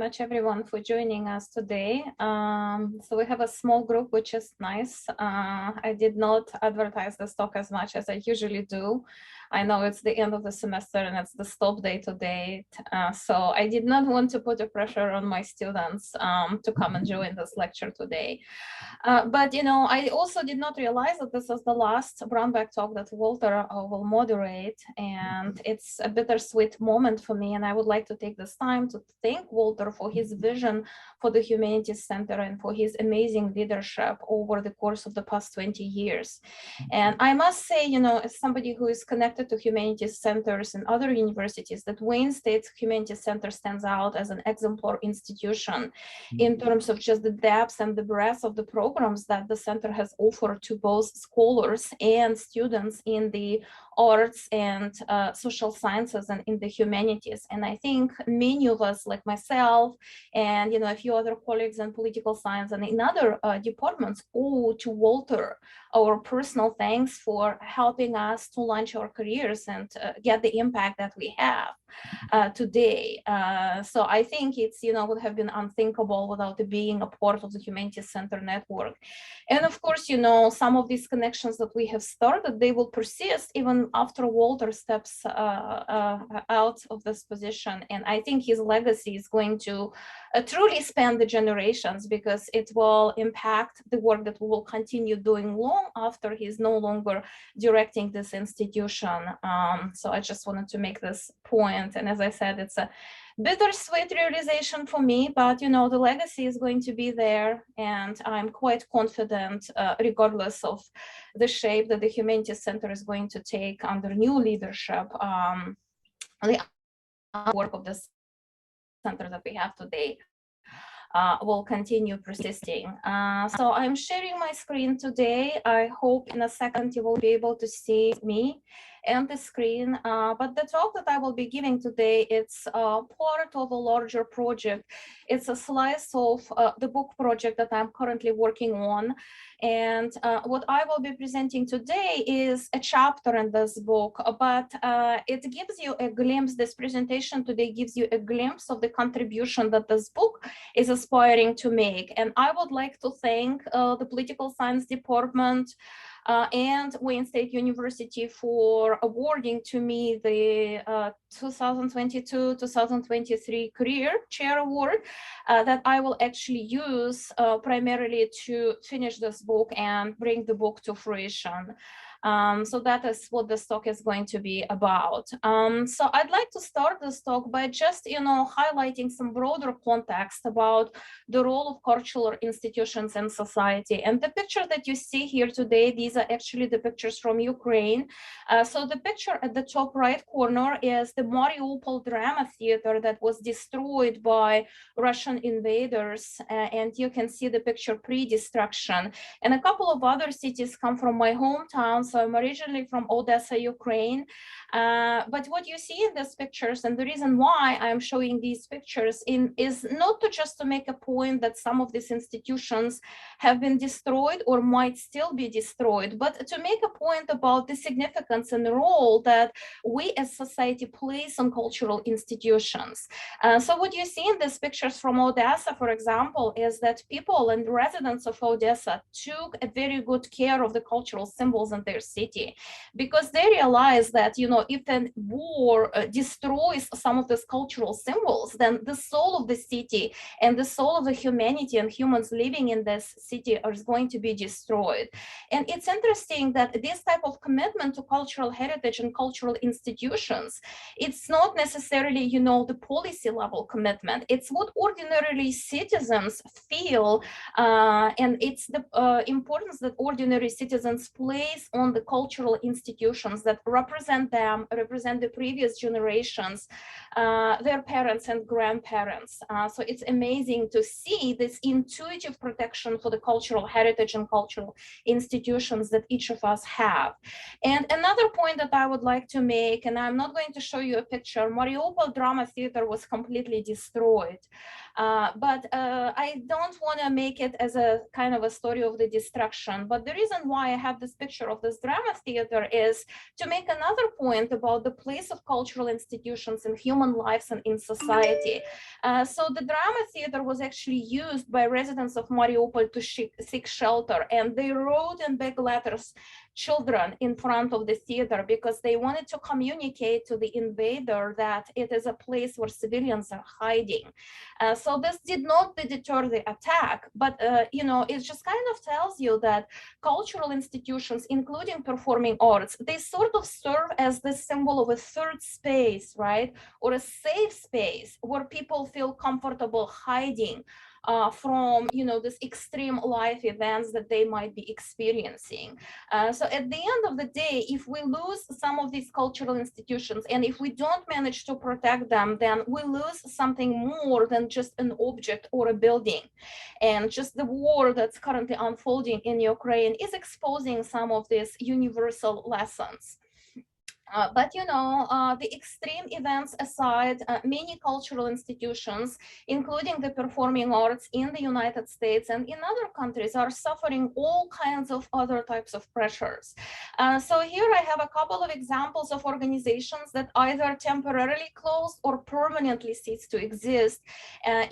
Much everyone for joining us today. So we have a small group, which is nice. I did not advertise this talk as much as I usually do. I know it's the end of the semester and it's the stop day today. So I did not want to put a pressure on my students to come and join this lecture today. But, you know, I also did not realize that this is the last Brownback talk that Walter will moderate, and it's a bittersweet moment for me. And I would like to take this time to thank Walter for his vision for the Humanities Center and for his amazing leadership over the course of the past 20 years. And I must say, you know, as somebody who is connected to humanities centers in other universities, that Wayne State's Humanities Center stands out as an exemplar institution in terms of just the depth and the breadth of the programs that the center has offered to both scholars and students in the arts and social sciences and in the humanities. And I think many of us, like myself and, you know, a few other colleagues in political science and in other departments, owe to Walter our personal thanks for helping us to launch our careers and get the impact that we have today. So I think it's, you know, would have been unthinkable without it being a part of the Humanities Center network. And of course, you know, some of these connections that we have started, they will persist even after Walter steps out of this position. And I think his legacy is going to truly span the generations, because it will impact the work that we will continue doing long after he's no longer directing this institution. So I just wanted to make this point. And as I said, it's a bittersweet realization for me, but, you know, the legacy is going to be there. And I'm quite confident, regardless of the shape that the Humanities Center is going to take under new leadership, the work of this center that we have today will continue persisting. So I'm sharing my screen today. I hope in a second you will be able to see me and the screen, but the talk that I will be giving today, it's part of a larger project. It's a slice of the book project that I'm currently working on. And what I will be presenting today is a chapter in this book, but it gives you a glimpse, this presentation today gives you a glimpse of the contribution that this book is aspiring to make. And I would like to thank the Political Science Department and Wayne State University for awarding to me the 2022-2023 Career Chair Award that I will actually use primarily to finish this book and bring the book to fruition. So that is what this talk is going to be about. So I'd like to start this talk by just, you know, highlighting some broader context about the role of cultural institutions in society. And the picture that you see here today, these are actually the pictures from Ukraine. So the picture at the top right corner is the Mariupol drama theater that was destroyed by Russian invaders. And you can see the picture pre-destruction. And a couple of other cities come from my hometown. So I'm originally from Odessa, Ukraine. But what you see in these pictures, and the reason why I'm showing these pictures is not just to make a point that some of these institutions have been destroyed or might still be destroyed, but to make a point about the significance and the role that we as society place on cultural institutions. So what you see in these pictures from Odessa, for example, is that people and residents of Odessa took a very good care of the cultural symbols in their city, because they realized that, you know, if a war destroys some of these cultural symbols, then the soul of the city and the soul of the humanity and humans living in this city are going to be destroyed. And it's interesting that this type of commitment to cultural heritage and cultural institutions, it's not necessarily, you know, the policy level commitment. It's what ordinary citizens feel, and it's the importance that ordinary citizens place on the cultural institutions that represent them, represent the previous generations, their parents and grandparents. So it's amazing to see this intuitive protection for the cultural heritage and cultural institutions that each of us have. And another point that I would like to make, and I'm not going to show you a picture, Mariupol Drama Theater was completely destroyed. But I don't want to make it as a kind of a story of the destruction. But the reason why I have this picture of this drama theater is to make another point point about the place of cultural institutions in human lives and in society. So the drama theater was actually used by residents of Mariupol to seek shelter, and they wrote in big letters children in front of the theater because they wanted to communicate to the invader that it is a place where civilians are hiding. So this did not deter the attack, but it just kind of tells you that cultural institutions, including performing arts, they sort of serve as the symbol of a third space, right? Or a safe space where people feel comfortable hiding from this extreme life events that they might be experiencing. So at the end of the day, if we lose some of these cultural institutions and if we don't manage to protect them, then we lose something more than just an object or a building. And just the war that's currently unfolding in Ukraine is exposing some of these universal lessons. But the extreme events aside, many cultural institutions, including the performing arts in the United States and in other countries, are suffering all kinds of other types of pressures. So here I have a couple of examples of organizations that either temporarily closed or permanently ceased to exist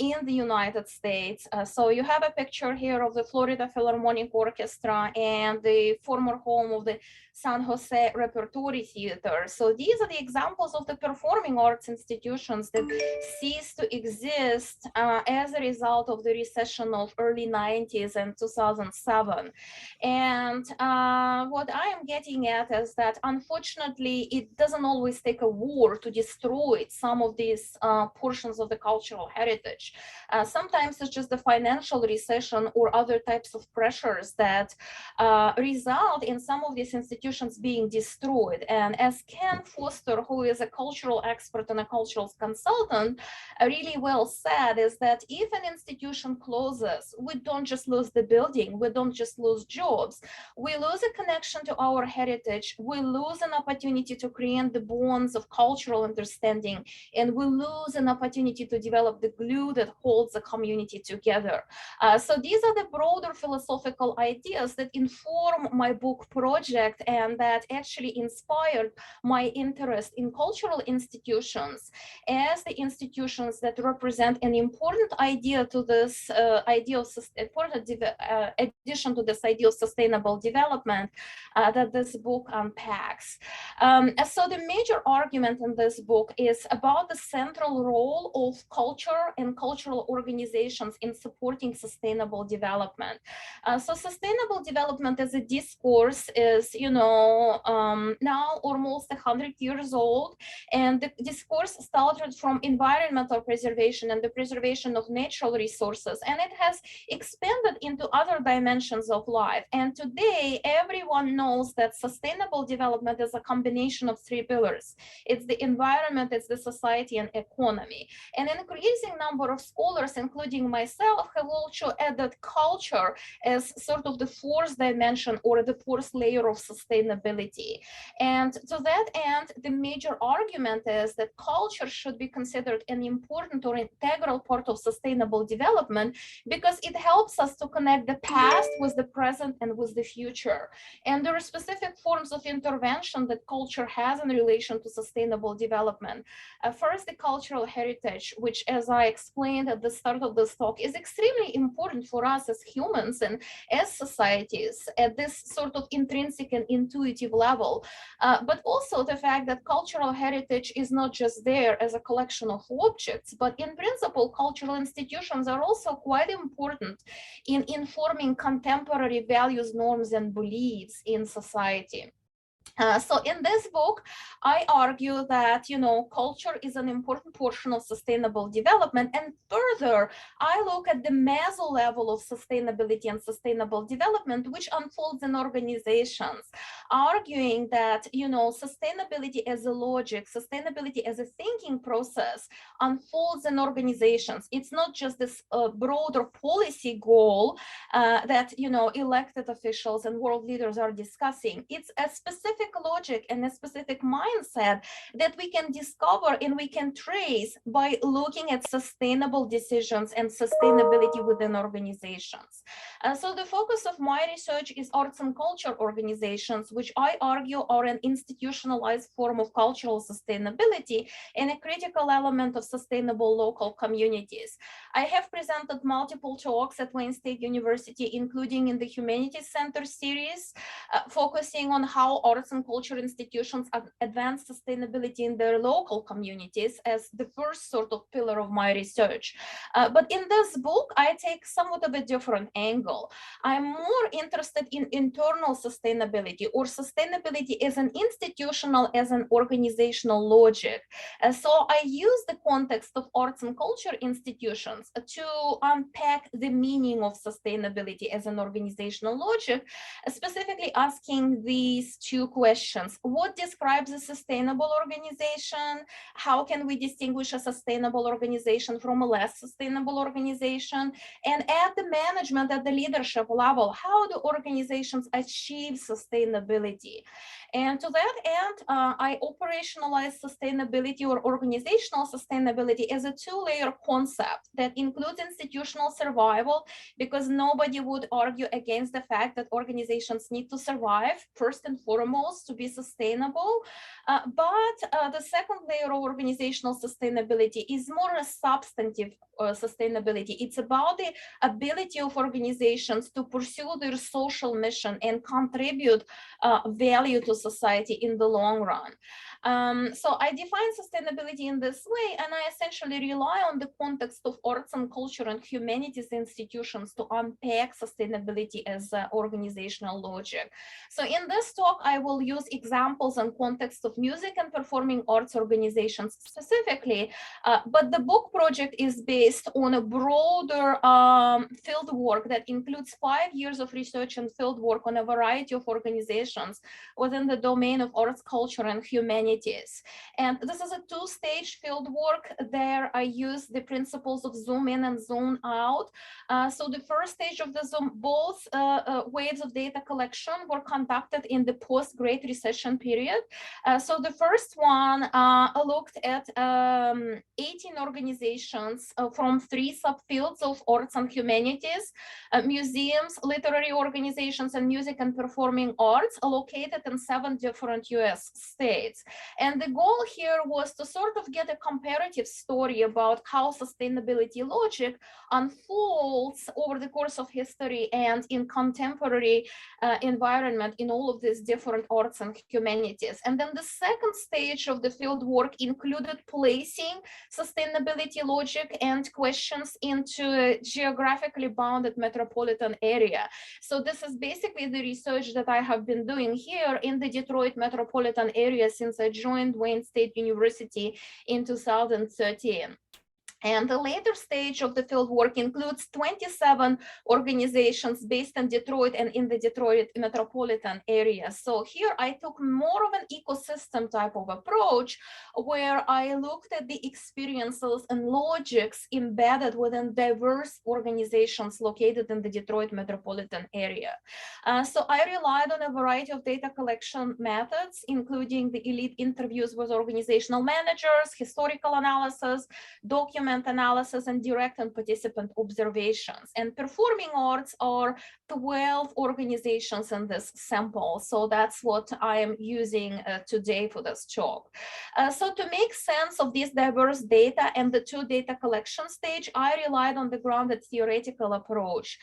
in the United States. So you have a picture here of the Florida Philharmonic Orchestra and the former home of the San Jose Repertory Theater. So these are the examples of the performing arts institutions that ceased to exist as a result of the recession of early 90s and 2007. And what I am getting at is that unfortunately, it doesn't always take a war to destroy some of these portions of the cultural heritage. Sometimes it's just the financial recession or other types of pressures that result in some of these institutions being destroyed. And as Ken Foster, who is a cultural expert and a cultural consultant, really well said, is that if an institution closes, we don't just lose the building, we don't just lose jobs, we lose a connection to our heritage, we lose an opportunity to create the bonds of cultural understanding, and we lose an opportunity to develop the glue that holds the community together. So these are the broader philosophical ideas that inform my book project and that actually inspired my interest in cultural institutions as the institutions that represent an important idea to this addition to this idea of sustainable development that this book unpacks. So the major argument in this book is about the central role of culture and cultural organizations in supporting sustainable development. So sustainable development as a discourse is, now almost 100 years old, and the discourse started from environmental preservation and the preservation of natural resources, and it has expanded into other dimensions of life. And today, everyone knows that sustainable development is a combination of three pillars. It's the environment, it's the society, and economy. And an increasing number of scholars, including myself, have also added culture as sort of the fourth dimension or the fourth layer of sustainability. And to that end, the major argument is that culture should be considered an important or integral part of sustainable development because it helps us to connect the past with the present and with the future. And there are specific forms of intervention that culture has in relation to sustainable development. First, the cultural heritage, which, as I explained at the start of this talk, is extremely important for us as humans and as societies at this sort of intrinsic and intuitive level. But also the fact that cultural heritage is not just there as a collection of objects, but in principle, cultural institutions are also quite important in informing contemporary values, norms, and beliefs in society. So in this book, I argue that, culture is an important portion of sustainable development. And further, I look at the meso level of sustainability and sustainable development, which unfolds in organizations, arguing that, sustainability as a logic, sustainability as a thinking process unfolds in organizations. It's not just this broader policy goal that, elected officials and world leaders are discussing. It's a specific specific logic and a specific mindset that we can discover and we can trace by looking at sustainable decisions and sustainability within organizations. So the focus of my research is arts and culture organizations, which I argue are an institutionalized form of cultural sustainability and a critical element of sustainable local communities. I have presented multiple talks at Wayne State University, including in the Humanities Center series, focusing on how arts and culture institutions advance sustainability in their local communities as the first sort of pillar of my research. But in this book, I take somewhat of a different angle. I'm more interested in internal sustainability, or sustainability as an institutional, as an organizational logic. So I use the context of arts and culture institutions to unpack the meaning of sustainability as an organizational logic, specifically asking these two questions. What describes a sustainable organization? How can we distinguish a sustainable organization from a less sustainable organization? And at the management, at the leadership level, how do organizations achieve sustainability? And to that end, I operationalize sustainability or organizational sustainability as a two-layer concept that includes institutional survival, because nobody would argue against the fact that organizations need to survive first and foremost to be sustainable. But the second layer of organizational sustainability is more a substantive sustainability. It's about the ability of organizations to pursue their social mission and contribute value to society in the long run. So I define sustainability in this way, and I essentially rely on the context of arts and culture and humanities institutions to unpack sustainability as organizational logic. So in this talk, I will use examples and context of music and performing arts organizations specifically, but the book project is based on a broader field work that includes 5 years of research and field work on a variety of organizations within the domain of arts, culture, and humanities. And this is a two-stage field work. There I use the principles of zoom in and zoom out. So the first stage of the zoom, both waves of data collection were conducted in the post-Great Recession period. So the first one looked at 18 organizations from 3 subfields of arts and humanities, museums, literary organizations, and music and performing arts located in 7 different US states. And the goal here was to sort of get a comparative story about how sustainability logic unfolds over the course of history and in contemporary environment in all of these different arts and humanities. And then the second stage of the field work included placing sustainability logic and questions into a geographically bounded metropolitan area. So this is basically the research that I have been doing here in the Detroit metropolitan area since I joined Wayne State University in 2013. And the later stage of the field work includes 27 organizations based in Detroit and in the Detroit metropolitan area. So here I took more of an ecosystem type of approach, where I looked at the experiences and logics embedded within diverse organizations located in the Detroit metropolitan area. So I relied on a variety of data collection methods, including the elite interviews with organizational managers, historical analysis, document analysis, and direct and participant observations. And performing arts are 12 organizations in this sample. So that's what I am using today for this talk. So to make sense of this diverse data and the 2 data collection stage, I relied on the grounded theoretical approach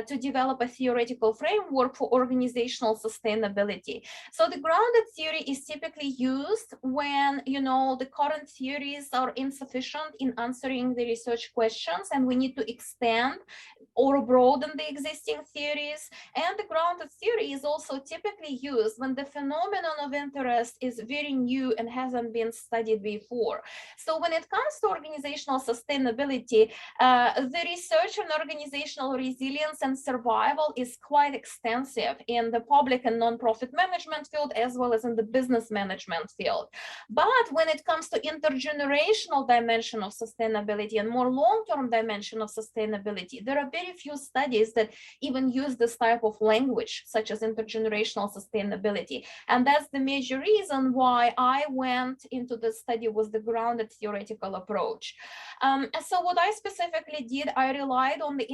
to develop a theoretical framework for organizational sustainability. So the grounded theory is typically used when, the current theories are insufficient in answering the research questions, and we need to extend or broaden the existing theories. And the grounded theory is also typically used when the phenomenon of interest is very new and hasn't been studied before. So when it comes to organizational sustainability, the research on organizational resilience and survival is quite extensive in the public and nonprofit management field, as well as in the business management field. But when it comes to intergenerational dimension of sustainability, sustainability and more long-term dimension of sustainability, there are very few studies that even use this type of language, such as intergenerational sustainability. And that's the major reason why I went into the study with the grounded theoretical approach. So what I specifically did, I relied on the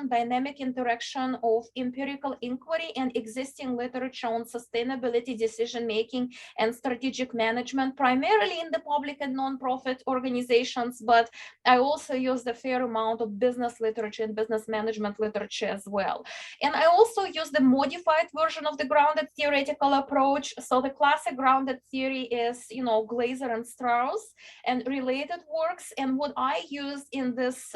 dynamic interaction of empirical inquiry and existing literature on sustainability decision-making and strategic management, primarily in the public and nonprofit organizations, but I also used a fair amount of business literature and business management literature as well. And I also used the modified version of the grounded theoretical approach. So the classic grounded theory is, Glaser and Strauss and related works. And what I used in this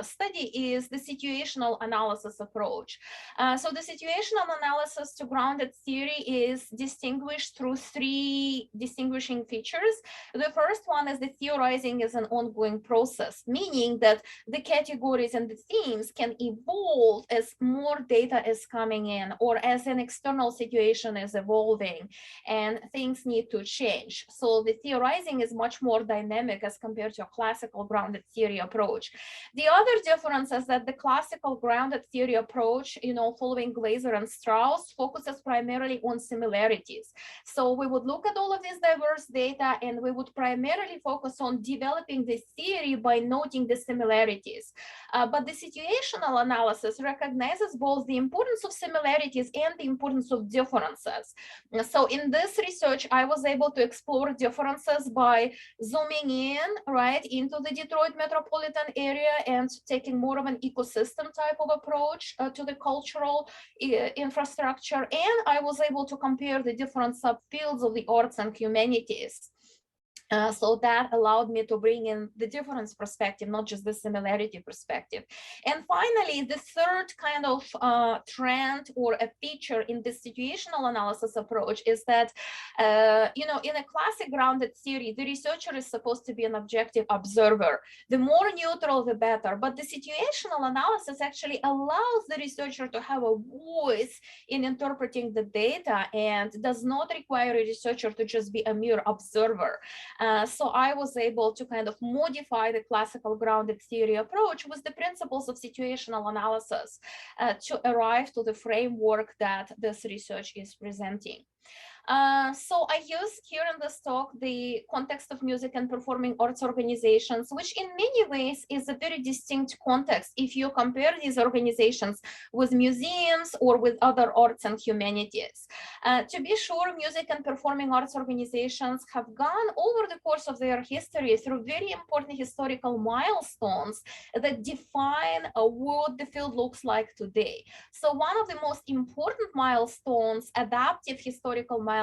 study is the situational analysis approach. So the situational analysis to grounded theory is distinguished through three distinguishing features. The first one is the theorizing is an ongoing process, meaning that the categories and the themes can evolve as more data is coming in or as an external situation is evolving and things need to change. So the theorizing is much more dynamic as compared to a classical grounded theory approach. The other difference is that the classical grounded theory approach, following Glaser and Strauss, focuses primarily on similarities. So we would look at all of these diverse data and we would primarily focus on developing the theory by noting the similarities. But the situational analysis recognizes both the importance of similarities and the importance of differences. So in this research, I was able to explore differences by zooming in, right, into the Detroit metropolitan area and taking more of an ecosystem type of approach to the cultural infrastructure. And I was able to compare the different subfields of the arts and humanities. So that allowed me to bring in the difference perspective, not just the similarity perspective. And finally, the third kind of trend or a feature in the situational analysis approach is that, in a classic grounded theory, the researcher is supposed to be an objective observer. The more neutral, the better. But the situational analysis actually allows the researcher to have a voice in interpreting the data and does not require a researcher to just be a mere observer. So I was able to kind of modify the classical grounded theory approach with the principles of situational analysis to arrive to the framework that this research is presenting. So I use here in this talk the context of music and performing arts organizations, which in many ways is a very distinct context if you compare these organizations with museums or with other arts and humanities. To be sure, music and performing arts organizations have gone over the course of their history through very important historical milestones that define what the field looks like today. So one of the most important milestones, adaptive historical milestones,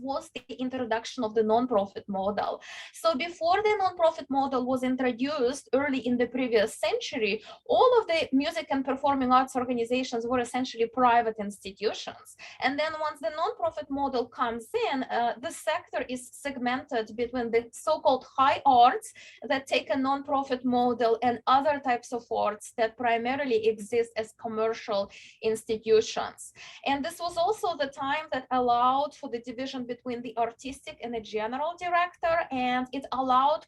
was the introduction of the nonprofit model. So before the nonprofit model was introduced early in the previous century, all of the music and performing arts organizations were essentially private institutions. And then once the nonprofit model comes in, the sector is segmented between the so-called high arts that take a nonprofit model and other types of arts that primarily exist as commercial institutions. And this was also the time that allowed for the division between the artistic and the general director, and it allowed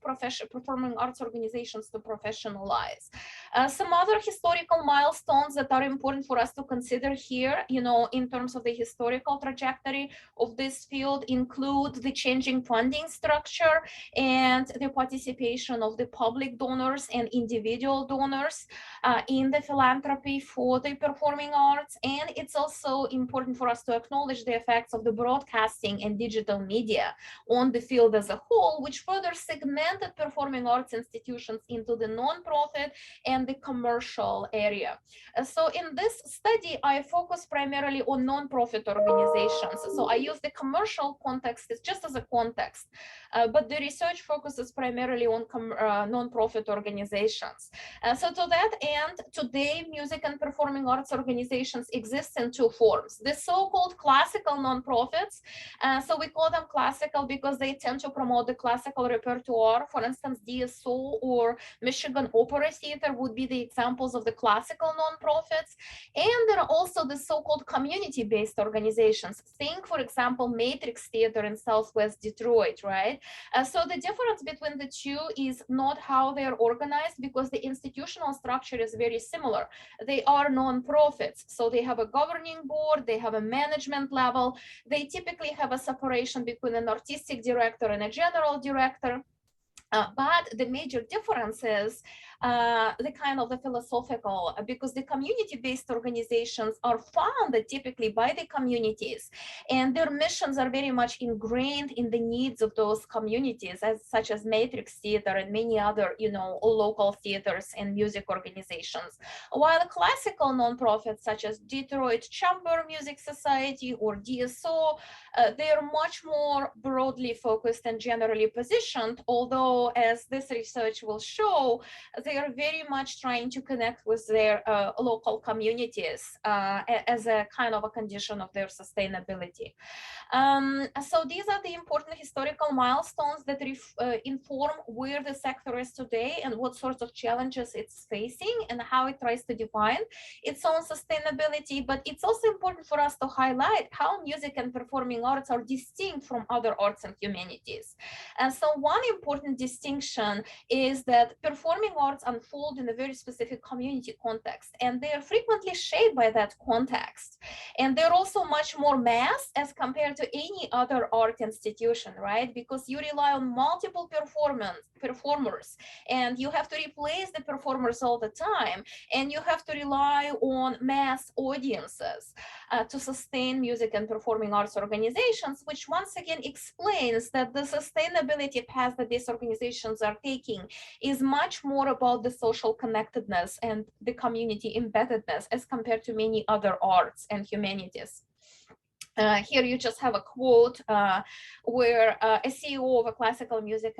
performing arts organizations to professionalize. Some other historical milestones that are important for us to consider here, in terms of the historical trajectory of this field, include the changing funding structure and the participation of the public donors and individual donors in the philanthropy for the performing arts. And it's also important for us to acknowledge the effects of the broadcasting and digital media on the field as a whole, which further segmented performing arts institutions into the nonprofit and the commercial area. So in this study, I focus primarily on nonprofit organizations. So I use the commercial context just as a context, but the research focuses primarily on nonprofit organizations. So to that end, today, music and performing arts organizations exist in two forms. The so-called classical nonprofits, so we call them classical because they tend to promote the classical repertoire. For instance, DSO or Michigan Opera Theater would would be the examples of the classical nonprofits. And there are also the so-called community-based organizations. Think, for example, Matrix Theater in Southwest Detroit, right? So the difference between the two is not how they're organized, because the institutional structure is very similar. They are nonprofits, so they have a governing board, they have a management level, they typically have a separation between an artistic director and a general director. But the major difference is the kind of the philosophical, because the community-based organizations are founded typically by the communities, and their missions are very much ingrained in the needs of those communities, such as Matrix Theater and many other, local theaters and music organizations. While classical nonprofits such as Detroit Chamber Music Society or DSO, they are much more broadly focused and generally positioned, although as this research will show, they are very much trying to connect with their local communities as a kind of a condition of their sustainability. So these are the important historical milestones that inform where the sector is today and what sorts of challenges it's facing and how it tries to define its own sustainability. But it's also important for us to highlight how music and performing arts are distinct from other arts and humanities. And so one important distinction is that performing arts unfold in a very specific community context, and they are frequently shaped by that context. And they're also much more mass as compared to any other art institution, right? Because you rely on multiple performers, and you have to replace the performers all the time, and you have to rely on mass audiences to sustain music and performing arts organizations, which once again explains that the sustainability path that these organizations are taking is much more about the social connectedness and the community embeddedness as compared to many other arts and humanities. Here you just have a quote where a CEO of a classical music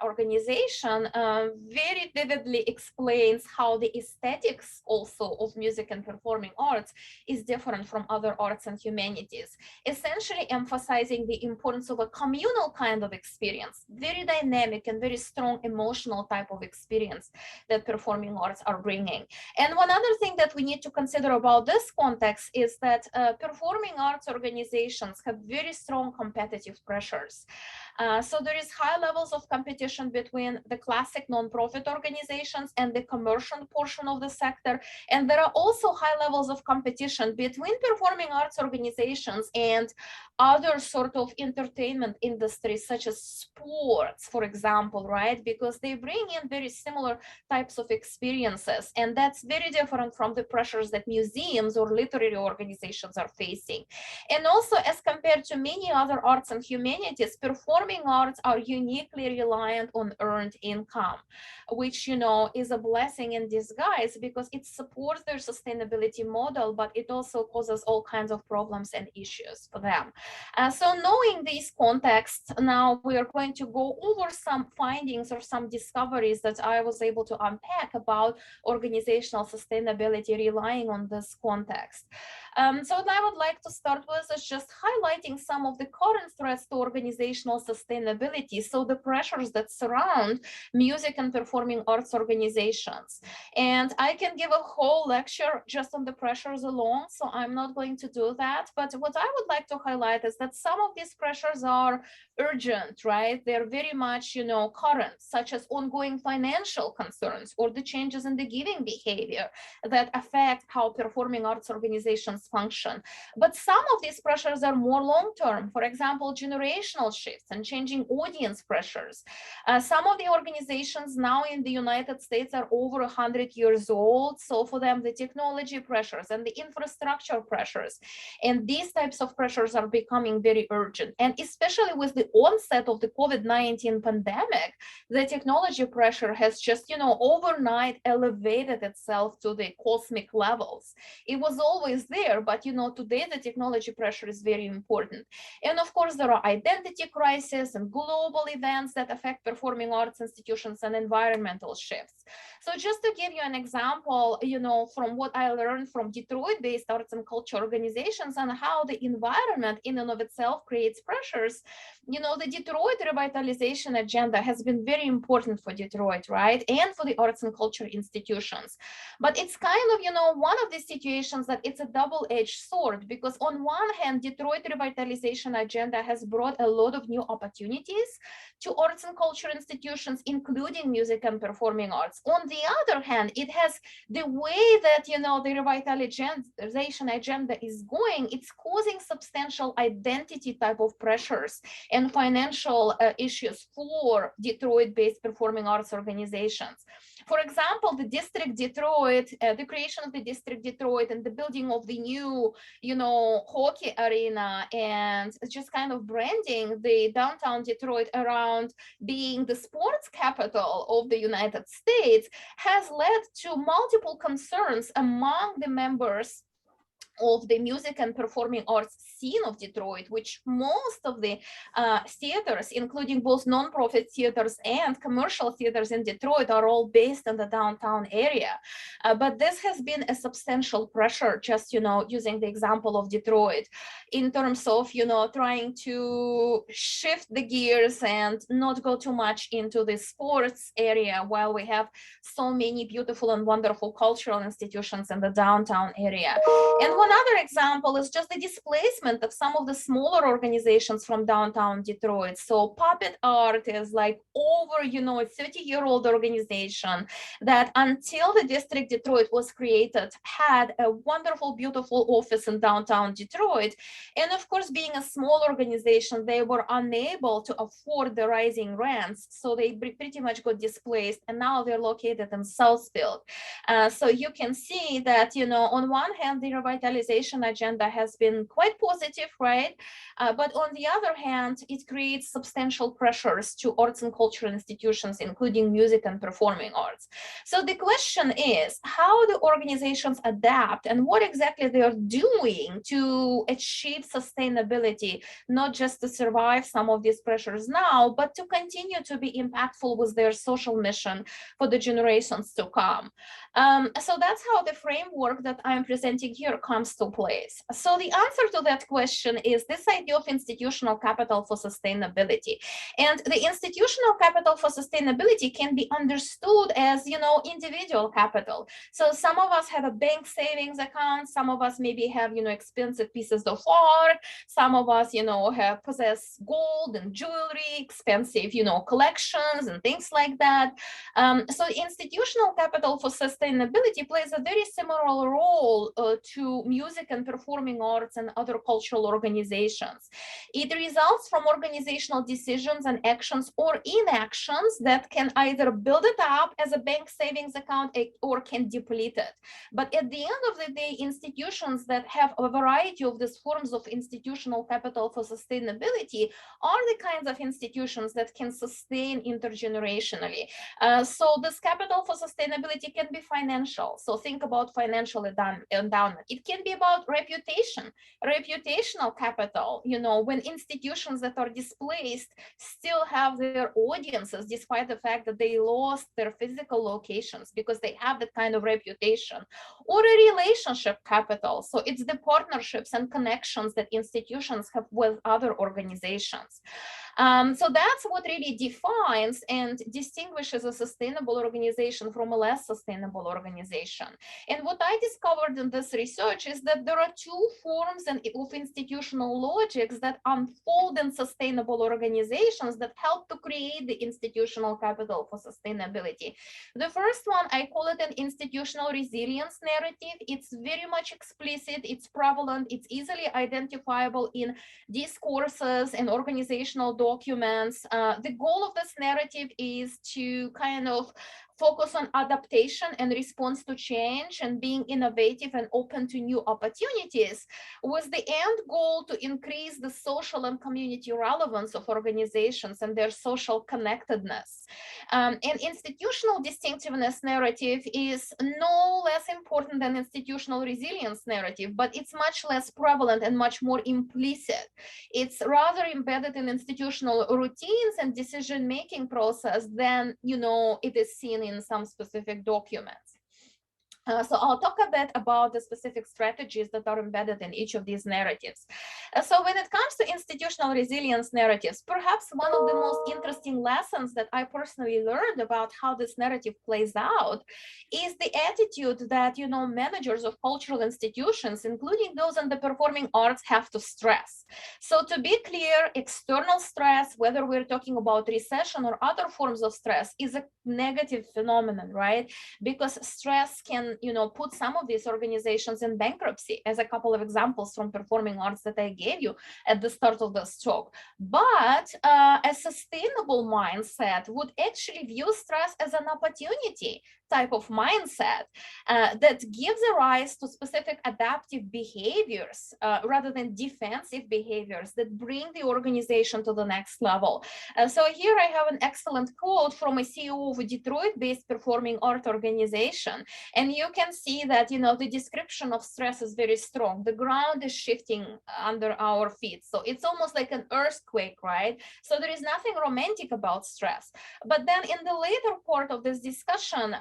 organization very vividly explains how the aesthetics also of music and performing arts is different from other arts and humanities, essentially emphasizing the importance of a communal kind of experience, very dynamic and very strong emotional type of experience that performing arts are bringing. And one other thing that we need to consider about this context is that performing arts organizations have very strong competitive pressures. So there is high levels of competition between the classic nonprofit organizations and the commercial portion of the sector. And there are also high levels of competition between performing arts organizations and other sort of entertainment industries, such as sports, for example, right? Because they bring in very similar types of experiences. And that's very different from the pressures that museums or literary organizations are facing. And also, as compared to many other arts and humanities, performing arts are uniquely reliant on earned income, which, is a blessing in disguise because it supports their sustainability model, but it also causes all kinds of problems and issues for them. So knowing these contexts, now we are going to go over some findings or some discoveries that I was able to unpack about organizational sustainability relying on this context. So what I would like to start with is just highlighting some of the current threats to organizational sustainability, so the pressures that surround music and performing arts organizations. And I can give a whole lecture just on the pressures alone, so I'm not going to do that. But what I would like to highlight is that some of these pressures are urgent, right? They're very much, current, such as ongoing financial concerns or the changes in the giving behavior that affect how performing arts organizations function. But some of these pressures are more long-term, for example, generational shifts and changing audience pressures. Some of the organizations now in the United States are over 100 years old, so for them the technology pressures and the infrastructure pressures and these types of pressures are becoming very urgent. And especially with the onset of the COVID-19 pandemic, the technology pressure has just, overnight elevated itself to the cosmic levels. It was always there, but today the technology pressure is very important. And of course, there are identity crises crisis and global events that affect performing arts institutions and environmental shifts. So just to give you an example, from what I learned from Detroit-based arts and culture organizations and how the environment in and of itself creates pressures, the Detroit revitalization agenda has been very important for Detroit, right? And for the arts and culture institutions. But it's kind of, one of these situations that it's a double-edged sword, because on one hand, Detroit revitalization agenda has brought a lot of new opportunities to arts and culture institutions, including music and performing arts. On the other hand, it has the way that, the revitalization agenda is going, it's causing substantial identity type of pressures and financial issues for Detroit-based performing arts organizations. For example, the District Detroit, the creation of the District Detroit and the building of the new, hockey arena, and just kind of branding the downtown Detroit around being the sports capital of the United States has led to multiple concerns among the members of the music and performing arts scene of Detroit, which most of the theaters, including both nonprofit theaters and commercial theaters in Detroit, are all based in the downtown area. But this has been a substantial pressure, just, using the example of Detroit, in terms of, trying to shift the gears and not go too much into the sports area while we have so many beautiful and wonderful cultural institutions in the downtown area. And one other example is just the displacement of some of the smaller organizations from downtown Detroit. So Puppet Art is like over, a 30-year-old organization that until the District Detroit was created, had a wonderful, beautiful office in downtown Detroit. And of course, being a small organization, they were unable to afford the rising rents. So they pretty much got displaced, and now they're located in Southfield. So you can see that, on one hand, the revitalization agenda has been quite positive, right? But on the other hand, it creates substantial pressures to arts and cultural institutions, including music and performing arts. So the question is how the organizations adapt and what exactly they are doing to achieve sustainability, not just to survive some of these pressures now, but to continue to be impactful with their social mission for the generations to come. So that's how the framework that I'm presenting here comes to place. So the answer to that question is this idea of institutional capital for sustainability. And the institutional capital for sustainability can be understood as, individual capital. So some of us have a bank savings account, some of us maybe have, expensive pieces of art, some of us, possess gold and jewelry, expensive, collections and things like that. So institutional capital for sustainability plays a very similar role to music and performing arts and other cultural organizations. It results from organizational decisions and actions or inactions that can either build it up as a bank savings account or can deplete it. But at the end of the day, institutions that have a variety of these forms of institutional capital for sustainability are the kinds of institutions that can sustain intergenerationally. So this capital for sustainability can be financial. So think about financial endowment. It can be about reputation, reputational capital, when institutions that are displaced still have their audiences despite the fact that they lost their physical locations because they have that kind of reputation, or a relationship capital. So it's the partnerships and connections that institutions have with other organizations. So that's what really defines and distinguishes a sustainable organization from a less sustainable organization. And what I discovered in this research is that there are two forms of institutional logics that unfold in sustainable organizations that help to create the institutional capital for sustainability. The first one, I call it an institutional resilience narrative. It's very much explicit, it's prevalent, it's easily identifiable in discourses and organizational documents. The goal of this narrative is to kind of focus on adaptation and response to change and being innovative and open to new opportunities, with the end goal to increase the social and community relevance of organizations and their social connectedness. And institutional distinctiveness narrative is no less important than institutional resilience narrative, but it's much less prevalent and much more implicit. It's rather embedded in institutional routines and decision-making process than, it is seen in some specific documents. So I'll talk a bit about the specific strategies that are embedded in each of these narratives. So when it comes to institutional resilience narratives, perhaps one of the most interesting lessons that I personally learned about how this narrative plays out is the attitude that, managers of cultural institutions, including those in the performing arts, have to stress. So to be clear, external stress, whether we're talking about recession or other forms of stress, is a negative phenomenon, right? Because stress can put some of these organizations in bankruptcy, as a couple of examples from performing arts that I gave you at the start of this talk. But a sustainable mindset would actually view stress as an opportunity type of mindset that gives a rise to specific adaptive behaviors rather than defensive behaviors that bring the organization to the next level. So here I have an excellent quote from a CEO of a Detroit-based performing art organization. And you can see that, the description of stress is very strong. The ground is shifting under our feet. So it's almost like an earthquake, right? So there is nothing romantic about stress. But then in the later part of this discussion,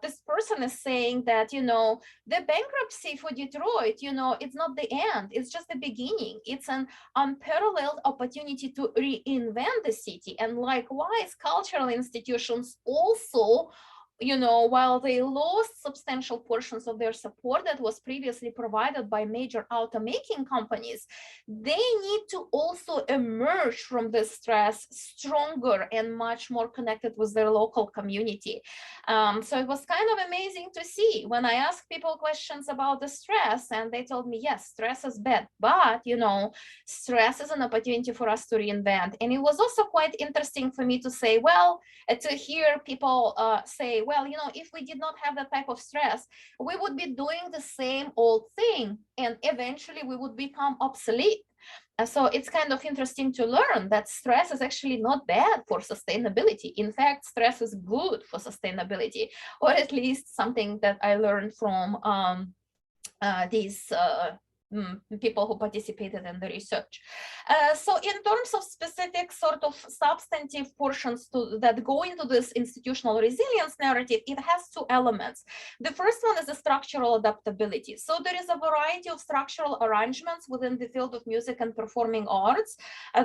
this person is saying that, the bankruptcy for Detroit, it's not the end. It's just the beginning. It's an unparalleled opportunity to reinvent the city. And likewise, cultural institutions also, while they lost substantial portions of their support that was previously provided by major automaking companies, they need to also emerge from this stress stronger and much more connected with their local community. So it was kind of amazing to see when I asked people questions about the stress, and they told me, yes, stress is bad, but, stress is an opportunity for us to reinvent. And it was also quite interesting for me to say, to hear people say, if we did not have that type of stress, we would be doing the same old thing, and eventually we would become obsolete. So it's kind of interesting to learn that stress is actually not bad for sustainability. In fact, stress is good for sustainability, or at least something that I learned from these people who participated in the research. So in terms of specific sort of substantive portions that go into this institutional resilience narrative, it has two elements. The first one is the structural adaptability. So there is a variety of structural arrangements within the field of music and performing arts.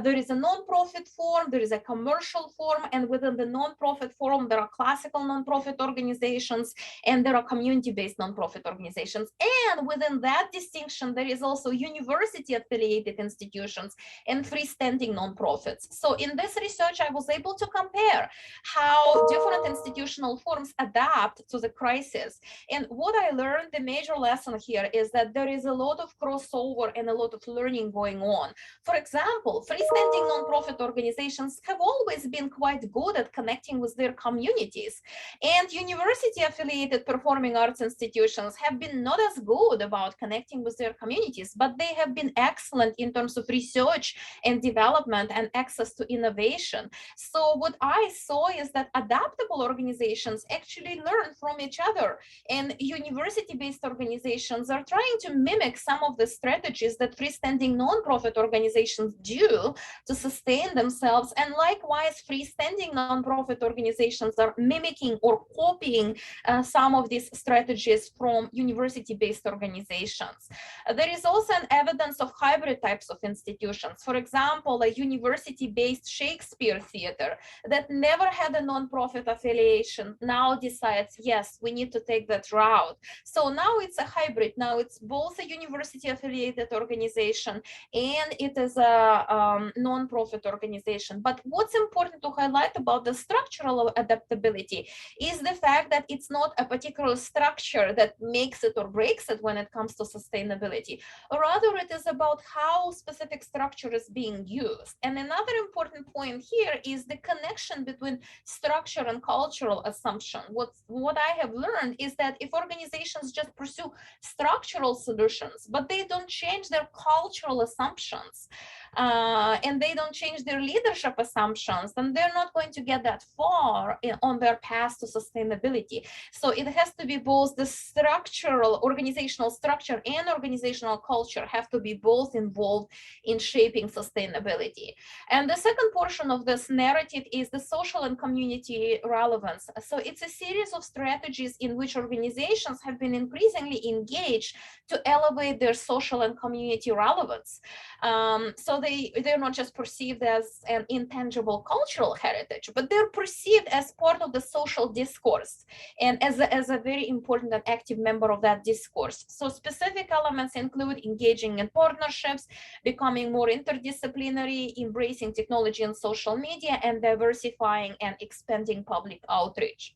There is a non-profit form, there is a commercial form, and within the non-profit form, there are classical non-profit organizations, and there are community-based non-profit organizations. And within that distinction, there is also university-affiliated institutions and freestanding nonprofits. So in this research, I was able to compare how different institutional forms adapt to the crisis. And what I learned, the major lesson here is that there is a lot of crossover and a lot of learning going on. For example, freestanding nonprofit organizations have always been quite good at connecting with their communities. And university-affiliated performing arts institutions have been not as good about connecting with their communities, but they have been excellent in terms of research and development and access to innovation. So what I saw is that adaptable organizations actually learn from each other, and university-based organizations are trying to mimic some of the strategies that freestanding nonprofit organizations do to sustain themselves, and likewise freestanding nonprofit organizations are mimicking or copying some of these strategies from university-based organizations. There is also an evidence of hybrid types of institutions. For example, a university-based Shakespeare theater that never had a nonprofit affiliation now decides, yes, we need to take that route. So now it's a hybrid. Now it's both a university-affiliated organization and it is a nonprofit organization. But what's important to highlight about the structural adaptability is the fact that it's not a particular structure that makes it or breaks it when it comes to sustainability. activity. Rather, it is about how specific structure is being used. And another important point here is the connection between structure and cultural assumption. What I have learned is that if organizations just pursue structural solutions, but they don't change their cultural assumptions, and they don't change their leadership assumptions, then they're not going to get that far on their path to sustainability. So it has to be both the structural, organizational structure and organizational culture have to be both involved in shaping sustainability. And the second portion of this narrative is the social and community relevance. So it's a series of strategies in which organizations have been increasingly engaged to elevate their social and community relevance. So they're not just perceived as an intangible cultural heritage, but they're perceived as part of the social discourse and as a very important and active member of that discourse. So specific elements include engaging in partnerships, becoming more interdisciplinary, embracing technology and social media, and diversifying and expanding public outreach.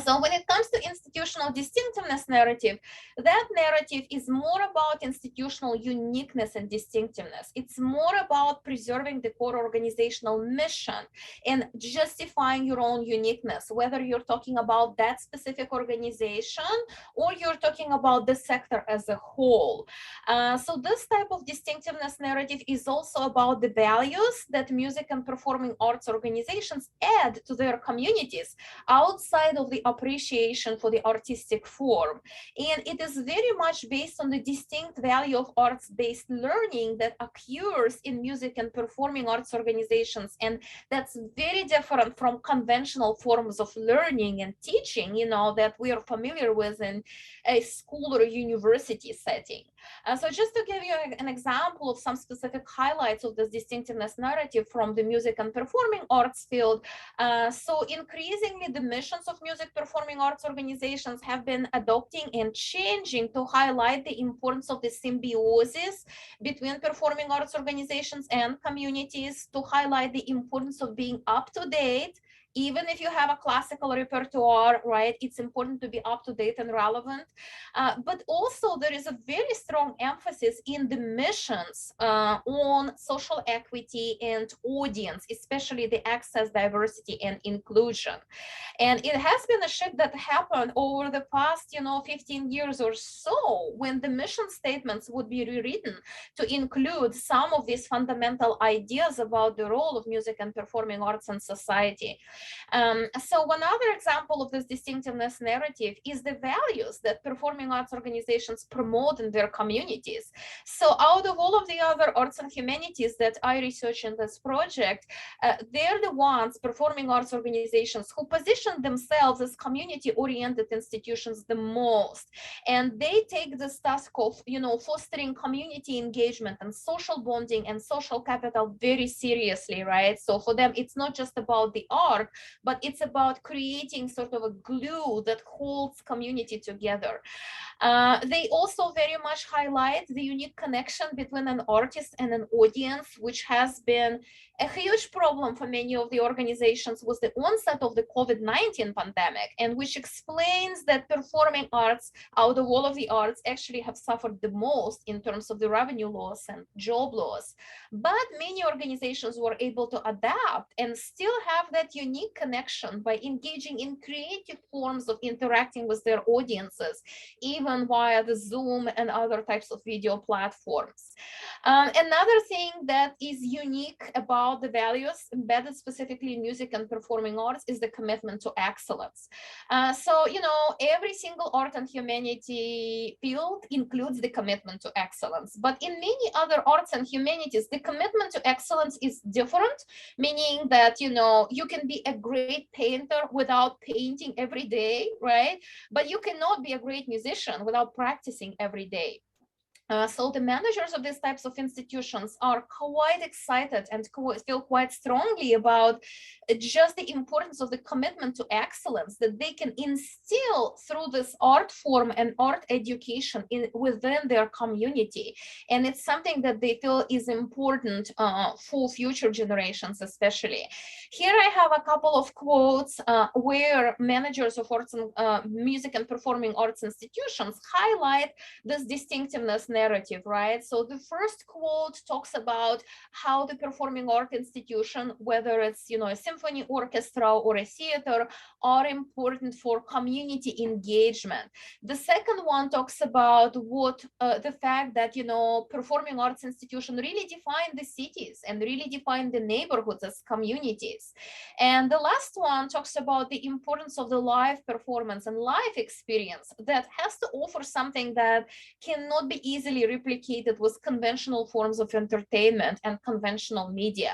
So when it comes to institutional distinctiveness narrative, that narrative is more about institutional uniqueness and distinctiveness. It's more about preserving the core organizational mission and justifying your own uniqueness, whether you're talking about that specific organization or you're talking about the sector as a whole. So this type of distinctiveness narrative is also about the values that music and performing arts organizations add to their communities outside of the appreciation for the artistic form. And it is very much based on the distinct value of arts-based learning that occurs in music and performing arts organizations. And that's very different from conventional forms of learning and teaching, that we are familiar with in a school or a university setting. So just to give you an example of some specific highlights of this distinctiveness narrative from the music and performing arts field, so increasingly the missions of music performing arts organizations have been adopting and changing to highlight the importance of the symbiosis between performing arts organizations and communities, to highlight the importance of being up to date. Even if you have a classical repertoire, right, it's important to be up to date and relevant. But also there is a very strong emphasis in the missions on social equity and audience, especially the access, diversity, and inclusion. And it has been a shift that happened over the past, 15 years or so, when the mission statements would be rewritten to include some of these fundamental ideas about the role of music and performing arts in society. So one other example of this distinctiveness narrative is the values that performing arts organizations promote in their communities. So out of all of the other arts and humanities that I research in this project, they're the ones, performing arts organizations, who position themselves as community-oriented institutions the most. And they take this task of, fostering community engagement and social bonding and social capital very seriously, right? So for them, it's not just about the art, but it's about creating sort of a glue that holds community together. They also very much highlight the unique connection between an artist and an audience, which has been a huge problem for many of the organizations with the onset of the COVID-19 pandemic, and which explains that performing arts, out of all of the arts, actually have suffered the most in terms of the revenue loss and job loss. But many organizations were able to adapt and still have that unique connection by engaging in creative forms of interacting with their audiences, even via the Zoom and other types of video platforms. Another thing that is unique about the values embedded specifically in music and performing arts is the commitment to excellence. So, every single art and humanity field includes the commitment to excellence. But in many other arts and humanities, the commitment to excellence is different, meaning that, you can be a great painter without painting every day, right? But you cannot be a great musician without practicing every day. So the managers of these types of institutions are quite excited and feel quite strongly about just the importance of the commitment to excellence that they can instill through this art form and art education within their community. And it's something that they feel is important for future generations, especially. Here I have a couple of quotes where managers of arts and music and performing arts institutions highlight this distinctiveness narrative, right? So the first quote talks about how the performing art institution, whether it's, a symphony orchestra or a theater, are important for community engagement. The second one talks about what the fact that, performing arts institution really define the cities and really define the neighborhoods as communities. And the last one talks about the importance of the live performance and live experience that has to offer something that cannot be easily replicated with conventional forms of entertainment and conventional media.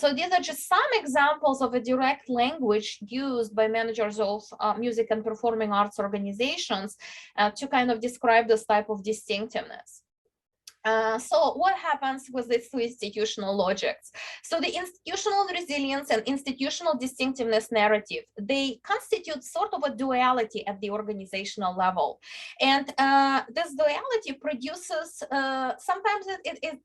So these are just some examples of a direct language used by managers of music and performing arts organizations to kind of describe this type of distinctiveness. So what happens with these two institutional logics? So the institutional resilience and institutional distinctiveness narrative, they constitute sort of a duality at the organizational level. And this duality produces, sometimes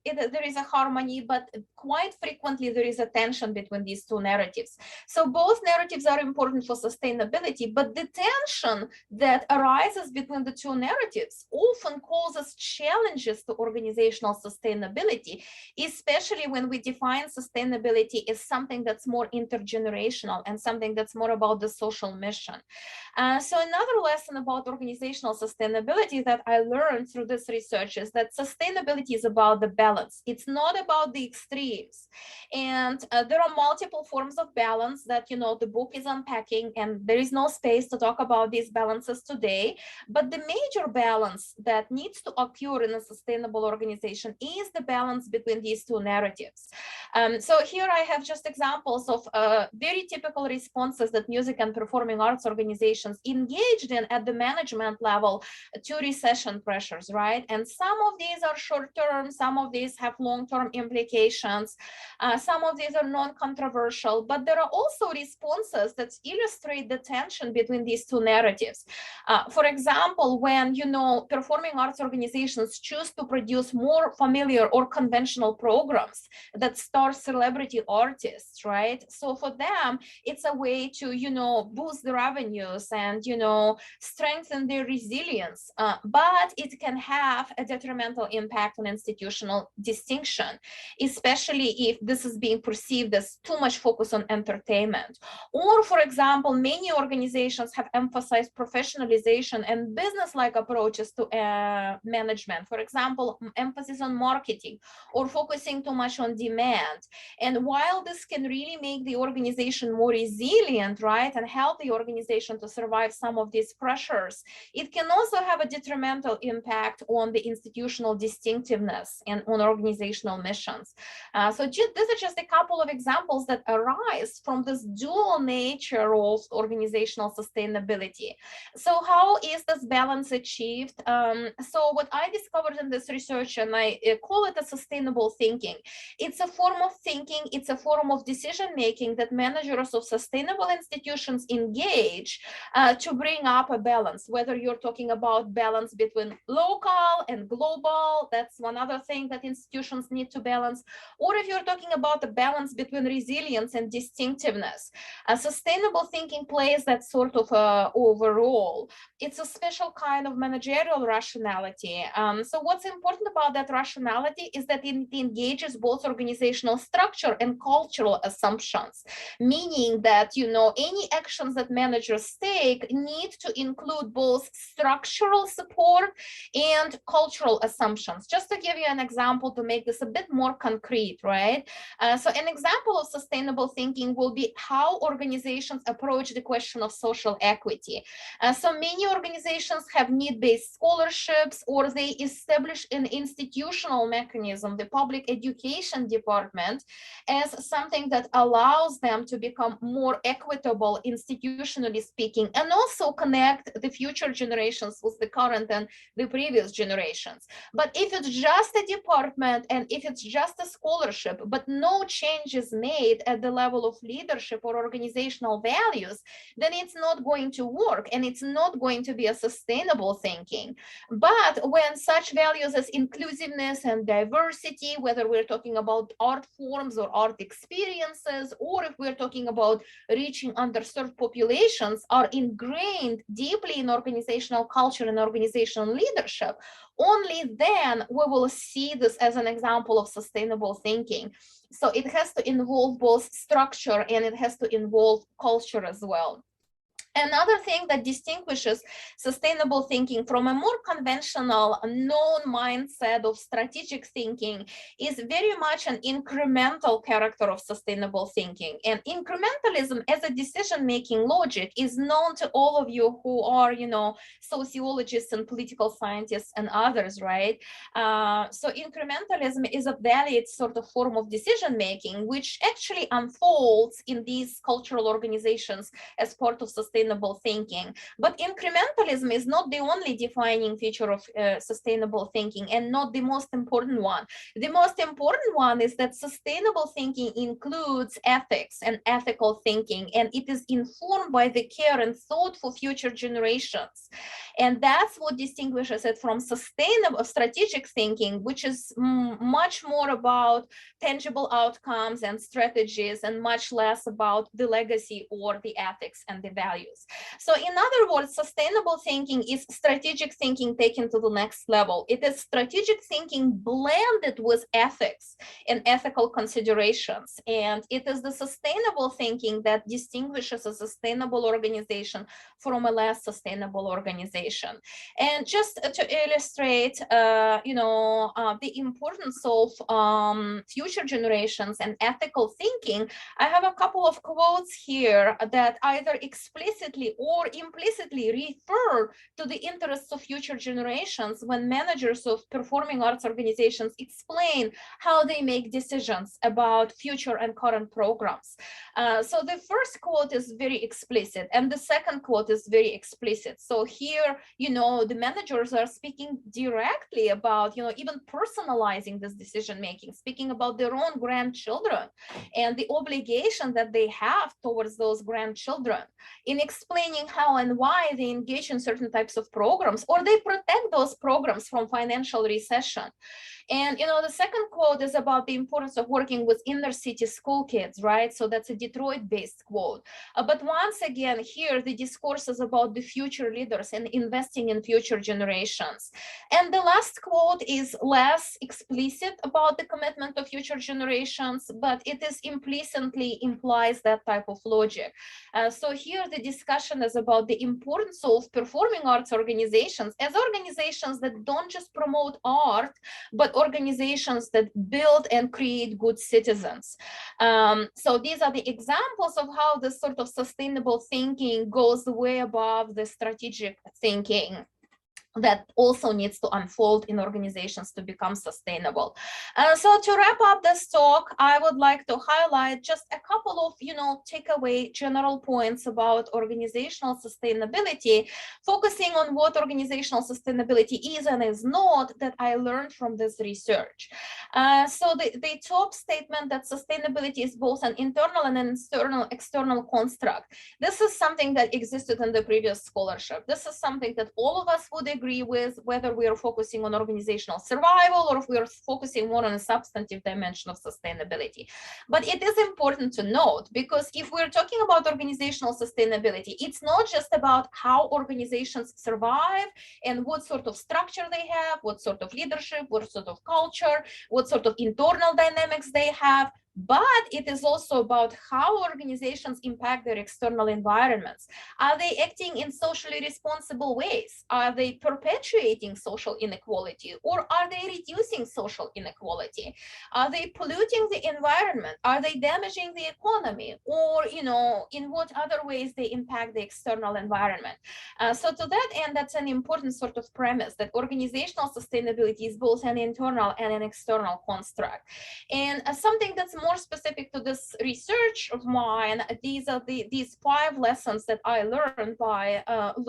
there is a harmony, but quite frequently there is a tension between these two narratives. So both narratives are important for sustainability, but the tension that arises between the two narratives often causes challenges to organizational sustainability, especially when we define sustainability as something that's more intergenerational and something that's more about the social mission. So another lesson about organizational sustainability that I learned through this research is that sustainability is about the balance. It's not about the extremes. And there are multiple forms of balance that, the book is unpacking, and there is no space to talk about these balances today. But the major balance that needs to occur in a sustainable organization is the balance between these two narratives. So here I have just examples of very typical responses that music and performing arts organizations engaged in at the management level to recession pressures, right? And some of these are short-term, some of these have long-term implications, some of these are non-controversial, but there are also responses that illustrate the tension between these two narratives. For example, when, performing arts organizations choose to produce more familiar or conventional programs that star celebrity artists, right? So for them, it's a way to, boost the revenues and, strengthen their resilience. But it can have a detrimental impact on institutional distinction, especially if this is being perceived as too much focus on entertainment. Or, for example, many organizations have emphasized professionalization and business-like approaches to management. For example, emphasis on marketing or focusing too much on demand. And while this can really make the organization more resilient, right, and help the organization to survive some of these pressures, it can also have a detrimental impact on the institutional distinctiveness and on organizational missions. So these are just a couple of examples that arise from this dual nature of organizational sustainability. So how is this balance achieved? So what I discovered in this research, and I call it a sustainable thinking. It's a form of thinking, it's a form of decision-making that managers of sustainable institutions engage to bring up a balance, whether you're talking about balance between local and global, that's one other thing that institutions need to balance, or if you're talking about the balance between resilience and distinctiveness. Sustainable thinking plays that sort of overall. It's a special kind of managerial rationality. So what's important about that rationality is that it engages both organizational structure and cultural assumptions, meaning that, any actions that managers take need to include both structural support and cultural assumptions. Just to give you an example to make this a bit more concrete, right? So an example of sustainable thinking will be how organizations approach the question of social equity. So many organizations have need-based scholarships, or they establish an institutional mechanism, the public education department, as something that allows them to become more equitable, institutionally speaking, and also connect the future generations with the current and the previous generations. But if it's just a department and if it's just a scholarship, but no change is made at the level of leadership or organizational values, then it's not going to work and it's not going to be a sustainable thinking. But when such values as inclusiveness and diversity, whether we're talking about art forms or art experiences, or if we're talking about reaching underserved populations, are ingrained deeply in organizational culture and organizational leadership, only then we will see this as an example of sustainable thinking. So it has to involve both structure and it has to involve culture as well. Another thing that distinguishes sustainable thinking from a more conventional, known mindset of strategic thinking is very much an incremental character of sustainable thinking. And incrementalism as a decision-making logic is known to all of you who are, sociologists and political scientists and others, right? So incrementalism is a valid sort of form of decision-making, which actually unfolds in these cultural organizations as part of sustainable thinking. But incrementalism is not the only defining feature of sustainable thinking, and not the most important one. The most important one is that sustainable thinking includes ethics and ethical thinking, and it is informed by the care and thought for future generations. And that's what distinguishes it from sustainable strategic thinking, which is much more about tangible outcomes and strategies, and much less about the legacy or the ethics and the values. So in other words, sustainable thinking is strategic thinking taken to the next level. It is strategic thinking blended with ethics and ethical considerations. And it is the sustainable thinking that distinguishes a sustainable organization from a less sustainable organization. And just to illustrate, the importance of future generations and ethical thinking, I have a couple of quotes here that either explicitly or implicitly refer to the interests of future generations when managers of performing arts organizations explain how they make decisions about future and current programs. So the first quote is very explicit, and the second quote is very explicit. So here, the managers are speaking directly about, even personalizing this decision making, speaking about their own grandchildren and the obligation that they have towards those grandchildren in explaining how and why they engage in certain types of programs, or they protect those programs from financial recession. And, the second quote is about the importance of working with inner city school kids, right? So that's a Detroit-based quote. But once again, here, the discourse is about the future leaders and investing in future generations. And the last quote is less explicit about the commitment of future generations, but it is implicitly implies that type of logic. So here, the discussion is about the importance of performing arts organizations as organizations that don't just promote art, but organizations that build and create good citizens. So these are the examples of how this sort of sustainable thinking goes way above the strategic thinking that also needs to unfold in organizations to become sustainable. So to wrap up this talk, I would like to highlight just a couple of, takeaway general points about organizational sustainability, focusing on what organizational sustainability is and is not that I learned from this research. So the top statement that sustainability is both an internal and an external construct. This is something that existed in the previous scholarship. This is something that all of us would agree with, whether we are focusing on organizational survival or if we are focusing more on a substantive dimension of sustainability. But it is important to note, because if we're talking about organizational sustainability, it's not just about how organizations survive and what sort of structure they have, what sort of leadership, what sort of culture, what sort of internal dynamics they have, but it is also about how organizations impact their external environments. Are they acting in socially responsible ways? Are they perpetuating social inequality, or are they reducing social inequality? Are they polluting the environment? Are they damaging the economy? Or, in what other ways they impact the external environment? So to that end, that's an important sort of premise, that organizational sustainability is both an internal and an external construct. And something that's more specific to this research of mine, these are these 5 lessons that I learned by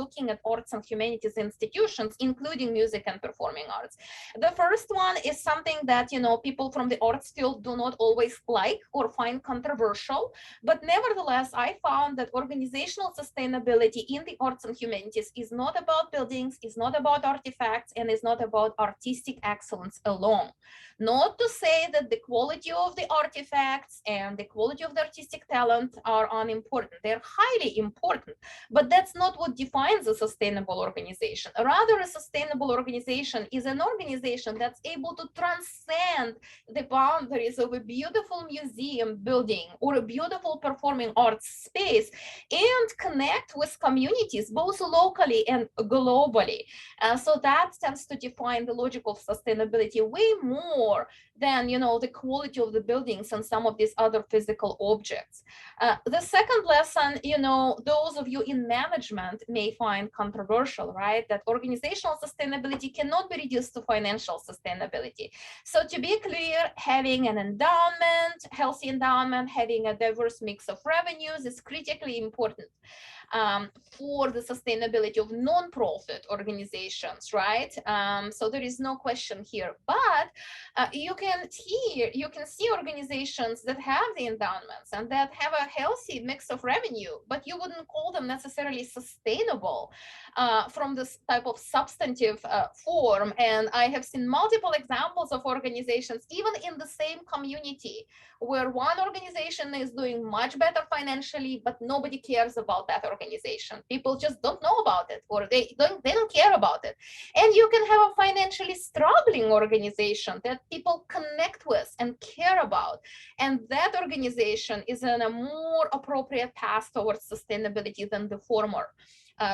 looking at arts and humanities institutions, including music and performing arts. The first one is something that, you know, people from the arts field do not always like or find controversial, but nevertheless, I found that organizational sustainability in the arts and humanities is not about buildings, is not about artifacts, and is not about artistic excellence alone. Not to say that the quality of the artifacts and the quality of the artistic talent are unimportant. They're highly important, but that's not what defines a sustainable organization. Rather, a sustainable organization is an organization that's able to transcend the boundaries of a beautiful museum building or a beautiful performing arts space and connect with communities, both locally and globally. So that tends to define the logic of sustainability way more than, you know, the quality of the buildings and some of these other physical objects. The second lesson, you know, those of you in management may find controversial, right? That organizational sustainability cannot be reduced to financial sustainability. So to be clear, having an endowment, healthy endowment, having a diverse mix of revenues is critically important for the sustainability of non-profit organizations, right? So there is no question here, but you can see organizations that have the endowments and that have a healthy mix of revenue, but you wouldn't call them necessarily sustainable from this type of substantive form. And I have seen multiple examples of organizations, even in the same community, where one organization is doing much better financially, but nobody cares about that organization. People just don't know about it, or they don't care about it. And you can have a financially struggling organization that people connect with and care about, and that organization is on a more appropriate path towards sustainability than the former.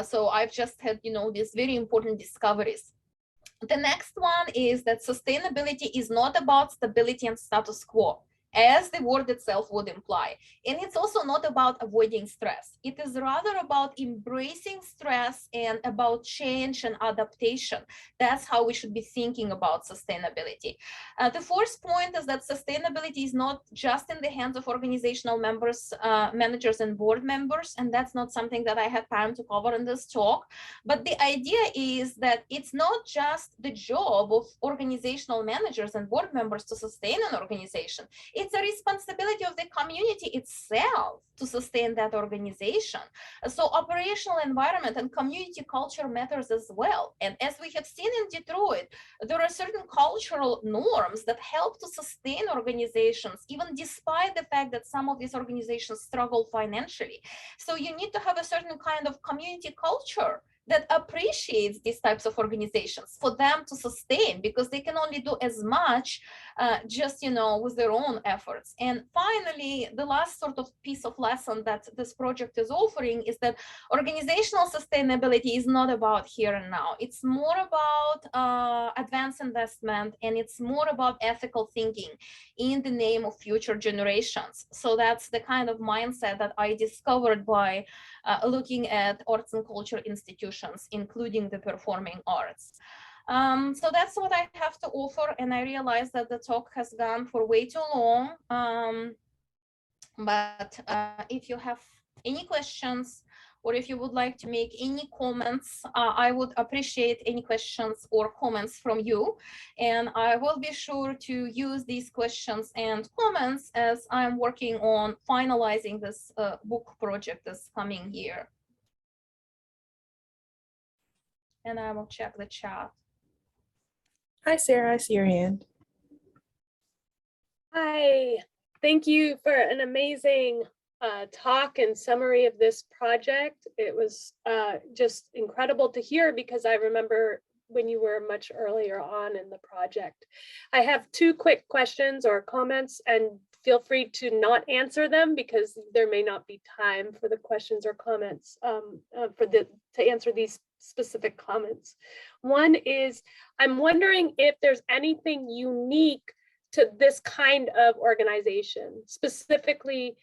So I've just had, you know, these very important discoveries. The next one is that sustainability is not about stability and status quo, as the word itself would imply. And it's also not about avoiding stress. It is rather about embracing stress and about change and adaptation. That's how we should be thinking about sustainability. The fourth point is that sustainability is not just in the hands of organizational members, managers, and board members. And that's not something that I had time to cover in this talk. But the idea is that it's not just the job of organizational managers and board members to sustain an organization. It's a responsibility of the community itself to sustain that organization. So operational environment and community culture matters as well. And as we have seen in Detroit, there are certain cultural norms that help to sustain organizations, even despite the fact that some of these organizations struggle financially. So you need to have a certain kind of community culture that appreciates these types of organizations for them to sustain, because they can only do as much just, you know, with their own efforts. And finally, the last sort of piece of lesson that this project is offering is that organizational sustainability is not about here and now. It's more about advanced investment, and it's more about ethical thinking in the name of future generations. So that's the kind of mindset that I discovered by looking at arts and culture institutions, including the performing arts. So that's what I have to offer, and I realize that the talk has gone for way too long. But if you have any questions, or if you would like to make any comments, I would appreciate any questions or comments from you. And I will be sure to use these questions and comments as I'm working on finalizing this book project this coming year. And I will check the chat. Hi, Sarah, I see your hand. Hi, thank you for an amazing talk and summary of this project. It was just incredible to hear, because I remember when you were much earlier on in the project. I have two quick questions or comments, and feel free to not answer them because there may not be time for the questions or comments to answer these specific comments. One is, I'm wondering if there's anything unique to this kind of organization, specifically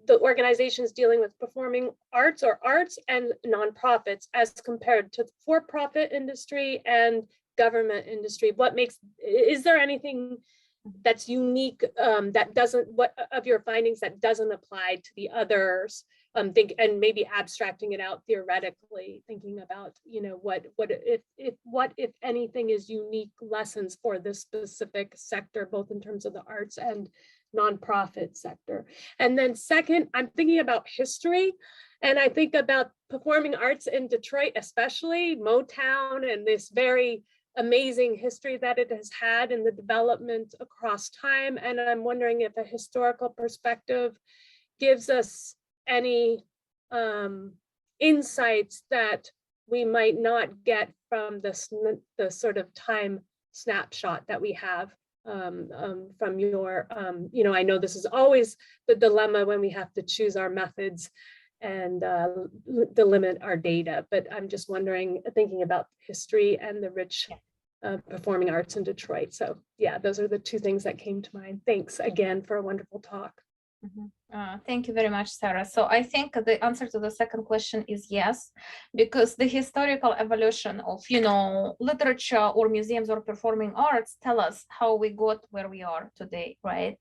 the organizations dealing with performing arts or arts and nonprofits, as compared to the for-profit industry and government industry. What makes, is there anything that's unique, that doesn't, what of your findings that doesn't apply to the others? And maybe abstracting it out theoretically, thinking about, you know, what if anything is unique lessons for this specific sector, both in terms of the arts and nonprofit sector. And then second, I'm thinking about history, and I think about performing arts in Detroit, especially Motown, and this very amazing history that it has had in the development across time. And I'm wondering if a historical perspective gives us any insights that we might not get from the sort of time snapshot that we have from your, you know, I know this is always the dilemma when we have to choose our methods and delimit our data, but I'm just wondering, thinking about history and the rich performing arts in Detroit. So yeah, those are the two things that came to mind. Thanks again for a wonderful talk. Thank you very much, Sarah. So I think the answer to the second question is yes, because the historical evolution of, you know, literature or museums or performing arts tell us how we got where we are today, right?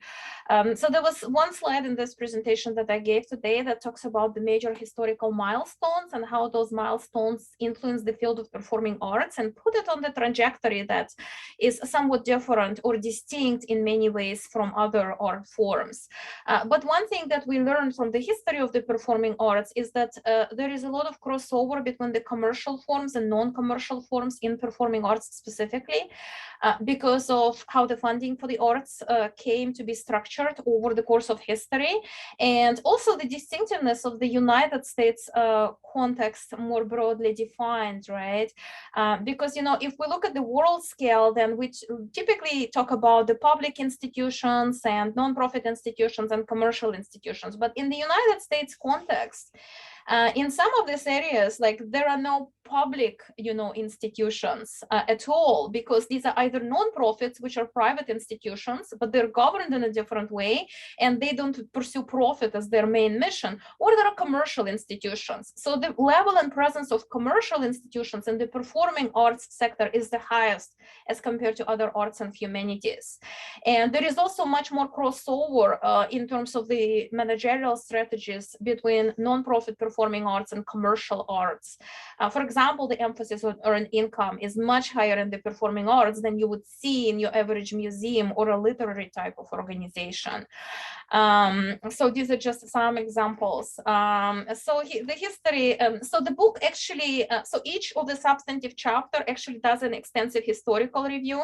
So there was one slide in this presentation that I gave today that talks about the major historical milestones and how those milestones influence the field of performing arts and put it on the trajectory that is somewhat different or distinct in many ways from other art forms. But one thing that we learned from the history of the performing arts is that there is a lot of crossover between the commercial forms and non-commercial forms in performing arts specifically, because of how the funding for the arts came to be structured over the course of history, and also the distinctiveness of the United States context more broadly defined, right? Because, you know, if we look at the world scale, then we typically talk about the public institutions and nonprofit institutions and commercial institutions. But in the United States context, in some of these areas, like there are no public, you know, institutions at all, because these are either nonprofits, which are private institutions, but they're governed in a different way, and they don't pursue profit as their main mission, or there are commercial institutions. So the level and presence of commercial institutions in the performing arts sector is the highest as compared to other arts and humanities. And there is also much more crossover in terms of the managerial strategies between nonprofit performing arts and commercial arts. For example, the emphasis on earned income is much higher in the performing arts than you would see in your average museum or a literary type of organization. So these are just some examples. So the history, so the book actually, so each of the substantive chapter actually does an extensive historical review,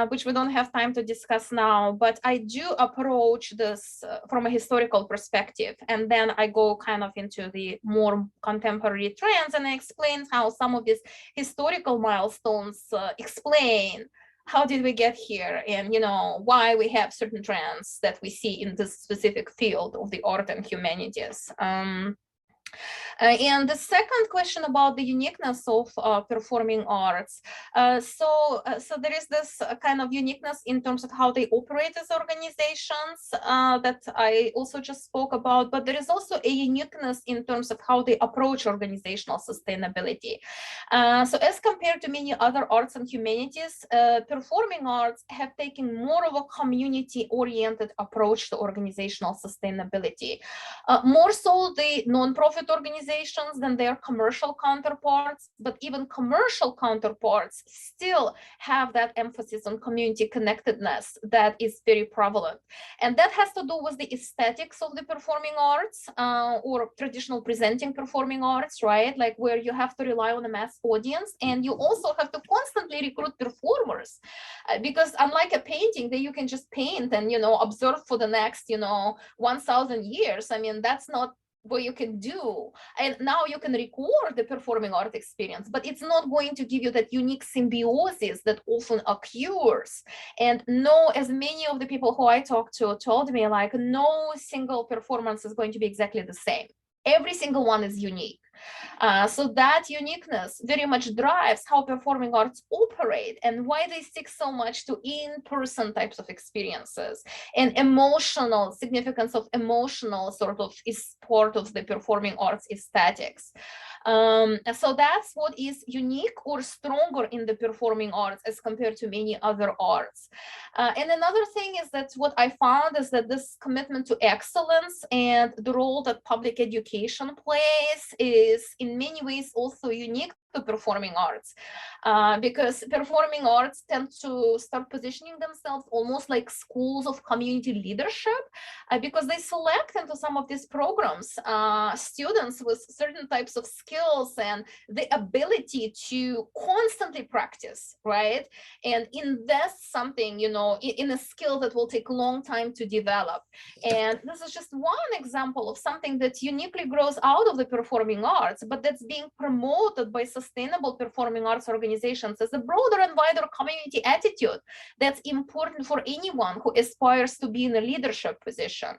which we don't have time to discuss now, but I do approach this from a historical perspective. And then I go kind of into the more contemporary trends, and I explain how some of these historical milestones explain how did we get here, and, you know, why we have certain trends that we see in this specific field of the art and humanities. And the second question about the uniqueness of performing arts. So there is this kind of uniqueness in terms of how they operate as organizations that I also just spoke about, but there is also a uniqueness in terms of how they approach organizational sustainability. So as compared to many other arts and humanities, performing arts have taken more of a community-oriented approach to organizational sustainability. More so the nonprofit organizations than their commercial counterparts, but even commercial counterparts still have that emphasis on community connectedness that is very prevalent. And that has to do with the aesthetics of the performing arts or traditional presenting performing arts, right? Like where you have to rely on a mass audience, and you also have to constantly recruit performers because unlike a painting that you can just paint and, you know, observe for the next, you know, 1,000 years, I mean, that's not what you can do. And now you can record the performing art experience, but it's not going to give you that unique symbiosis that often occurs. And no, as many of the people who I talked to told me, like, no single performance is going to be exactly the same. Every single one is unique. So that uniqueness very much drives how performing arts operate and why they stick so much to in-person types of experiences, and emotional significance of emotional sort of is part of the performing arts aesthetics. So that's what is unique or stronger in the performing arts as compared to many other arts. And another thing is that what I found is that this commitment to excellence and the role that public education plays is in many ways also unique to performing arts, because performing arts tend to start positioning themselves almost like schools of community leadership, because they select into some of these programs students with certain types of skills and the ability to constantly practice, right? And invest something, you know, in a skill that will take a long time to develop. And this is just one example of something that uniquely grows out of the performing arts, but that's being promoted by sustainable performing arts organizations as a broader and wider community attitude that's important for anyone who aspires to be in a leadership position.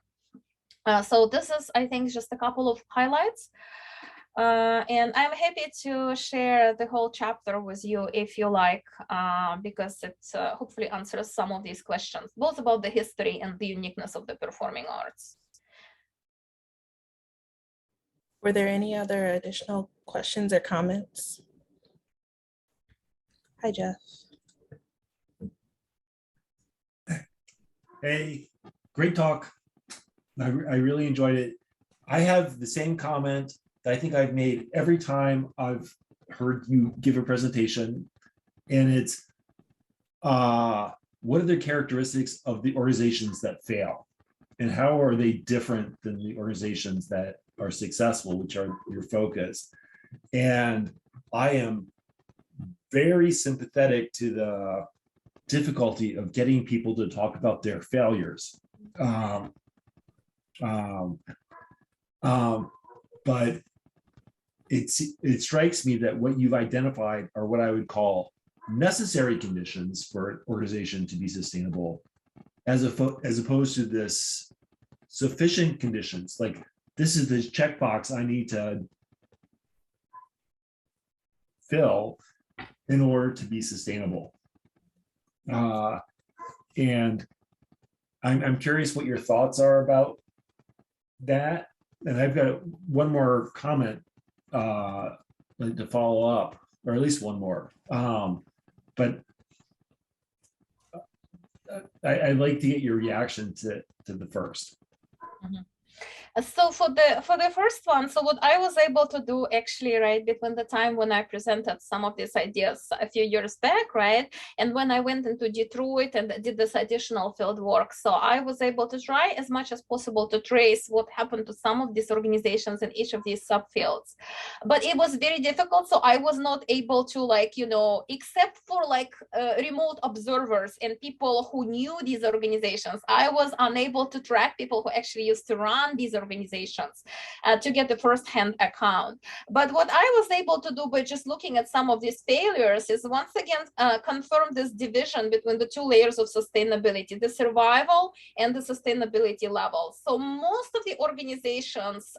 So this is, I think, just a couple of highlights. And I'm happy to share the whole chapter with you if you like, because it hopefully answers some of these questions, both about the history and the uniqueness of the performing arts. Were there any other additional questions or comments? Hi, Jeff. Hey, great talk. I really enjoyed it. I have the same comment that I think I've made every time I've heard you give a presentation, and it's what are the characteristics of the organizations that fail, and how are they different than the organizations that are successful, which are your focus? And I am very sympathetic to the difficulty of getting people to talk about their failures. But it strikes me that what you've identified are what I would call necessary conditions for an organization to be sustainable, as opposed to this sufficient conditions. Like, this is the checkbox I need to fill in order to be sustainable. And I'm curious what your thoughts are about that. And I've got one more comment to follow up, or at least one more. But I'd like to get your reaction to the first. Mm-hmm. So for the first one, so what I was able to do actually, right, between the time when I presented some of these ideas a few years back, right, and when I went into Detroit and did this additional field work, so I was able to try as much as possible to trace what happened to some of these organizations in each of these subfields. But it was very difficult, so I was not able to, like, you know, except for like remote observers and people who knew these organizations, I was unable to track people who actually used to run these organizations to get the first-hand account. But what I was able to do by just looking at some of these failures is once again confirm this division between the two layers of sustainability, the survival and the sustainability level. So most of the organizations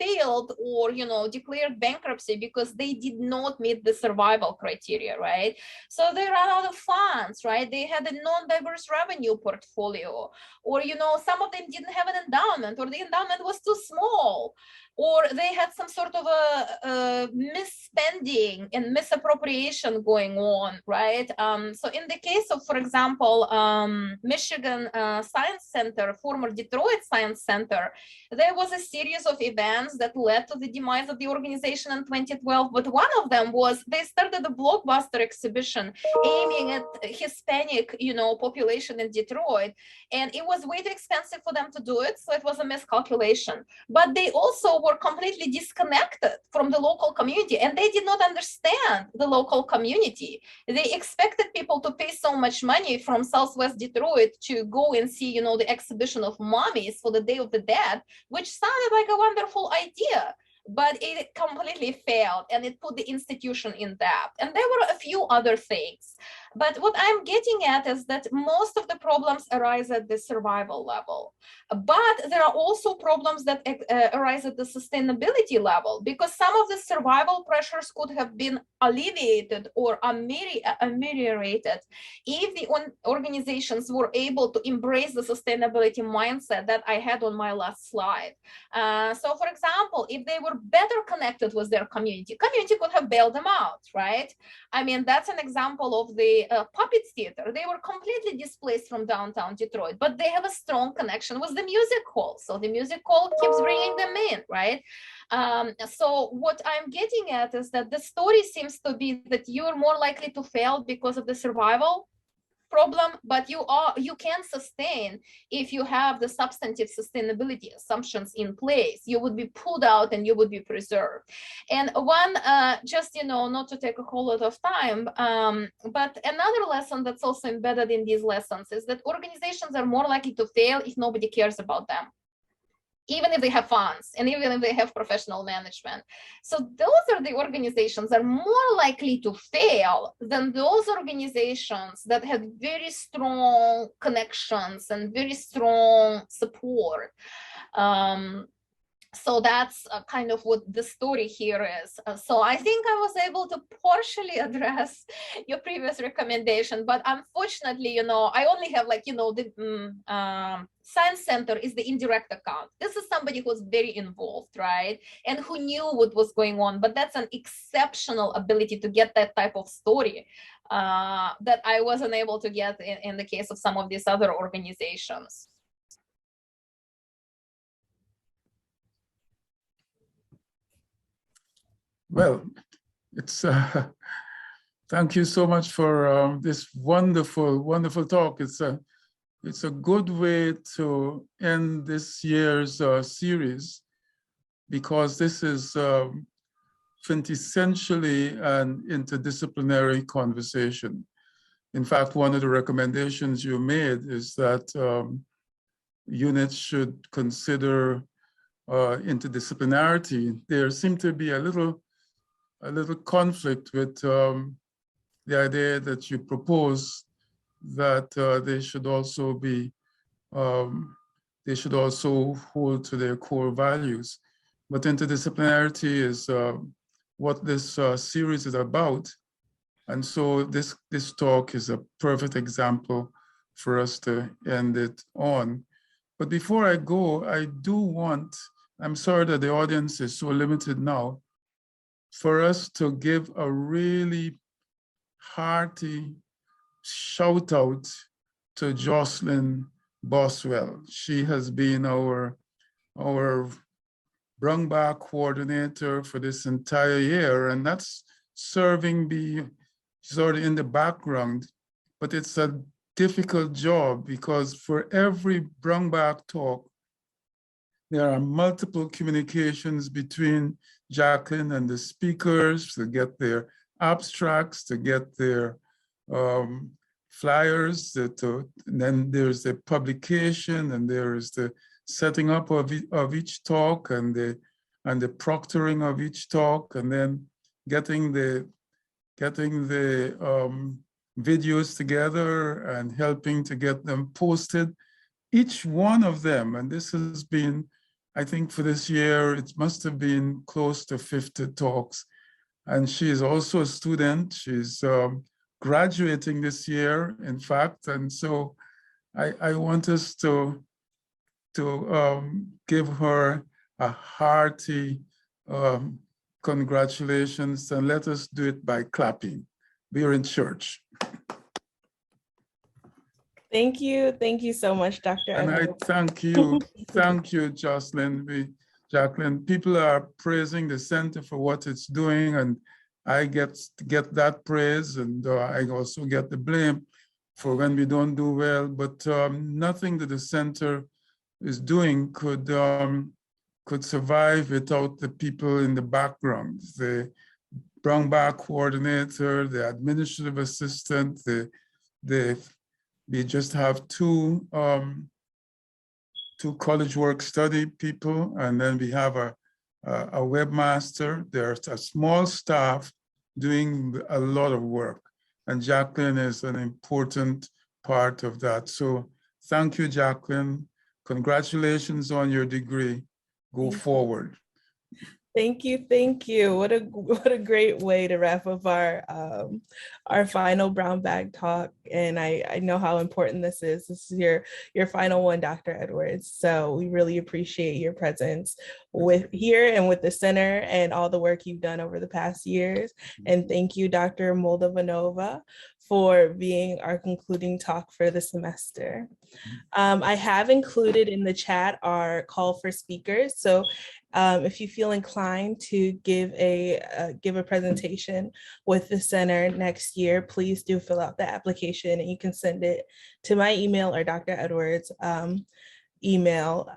failed or, you know, declared bankruptcy because they did not meet the survival criteria, right? So they ran out of funds, right? They had a non-diverse revenue portfolio, or, you know, some of them didn't have an endowment, or the endowment was too small, or they had some sort of a misspending and misappropriation going on, right? So in the case of, for example, Michigan Science Center, former Detroit Science Center, there was a series of events that led to the demise of the organization in 2012. But one of them was they started a blockbuster exhibition aiming at Hispanic, you know, population in Detroit, and it was way too expensive for them to do it, so it was a miscalculation. But they also were completely disconnected from the local community, and they did not understand the local community. They expected people to pay so much money from Southwest Detroit to go and see, you know, the exhibition of mummies for the Day of the Dead, which sounded like a wonderful idea, but it completely failed, and it put the institution in debt. And there were a few other things. But what I'm getting at is that most of the problems arise at the survival level. But there are also problems that arise at the sustainability level, because some of the survival pressures could have been alleviated or ameliorated if the organizations were able to embrace the sustainability mindset that I had on my last slide. So for example, if they were better connected with their community could have bailed them out, right? I mean, that's an example of the puppet theater. They were completely displaced from downtown Detroit, but they have a strong connection with the music hall. So the music hall keeps bringing them in, right? So what I'm getting at is that the story seems to be that you're more likely to fail because of the survival problem, but you can sustain if you have the substantive sustainability assumptions in place. You would be pulled out and you would be preserved. And one, just, you know, not to take a whole lot of time, but another lesson that's also embedded in these lessons is that organizations are more likely to fail if nobody cares about them, even if they have funds and even if they have professional management. So those are the organizations that are more likely to fail than those organizations that have very strong connections and very strong support. So that's kind of what the story here is. So I think I was able to partially address your previous recommendation, but unfortunately, you know, I only have, like, you know, the Science Center is the indirect account. This is somebody who's very involved, right? And who knew what was going on, but that's an exceptional ability to get that type of story that I wasn't able to get in the case of some of these other organizations. Well, it's thank you so much for this wonderful, wonderful talk. It's a good way to end this year's series, because this is quintessentially an interdisciplinary conversation. In fact, one of the recommendations you made is that units should consider interdisciplinarity. There seemed to be a little conflict with the idea that you propose that they should also be, they should also hold to their core values. But interdisciplinarity is what this series is about. And so this talk is a perfect example for us to end it on. But before I go, I do want, I'm sorry that the audience is so limited now, for us to give a really hearty shout out to Jocelyn Boswell. She has been our Brung Back coordinator for this entire year, and that's serving sort of in the background, but it's a difficult job because for every Brung Back talk, there are multiple communications between Jacqueline and the speakers to get their abstracts, to get their flyers, and then there's the publication, and there is the setting up of each talk and the proctoring of each talk, and then getting the videos together and helping to get them posted. Each one of them, and this has been, I think for this year, it must have been close to 50 talks. And she is also a student. She's graduating this year, in fact. And so I want us to give her a hearty congratulations, and let us do it by clapping. We are in church. Thank you so much, Dr. And I Edwards. thank you, Jocelyn. Jacqueline, people are praising the center for what it's doing, and I get that praise, and I also get the blame for when we don't do well. But nothing that the center is doing could survive without the people in the background, the Brung Back coordinator, the administrative assistant, we just have two college work study people, and then we have a webmaster. There's a small staff doing a lot of work. And Jacqueline is an important part of that. So thank you, Jacqueline. Congratulations on your degree. Go forward. Thank you, thank you. What a great way to wrap up our final brown bag talk. And I know how important this is. This is your final one, Dr. Edwards. So we really appreciate your presence with here and with the center and all the work you've done over the past years. And thank you, Dr. Moldavanova, for being our concluding talk for the semester. I have included in the chat our call for speakers. So if you feel inclined to give a presentation with the center next year, please do fill out the application, and you can send it to my email or Dr. Edwards' email.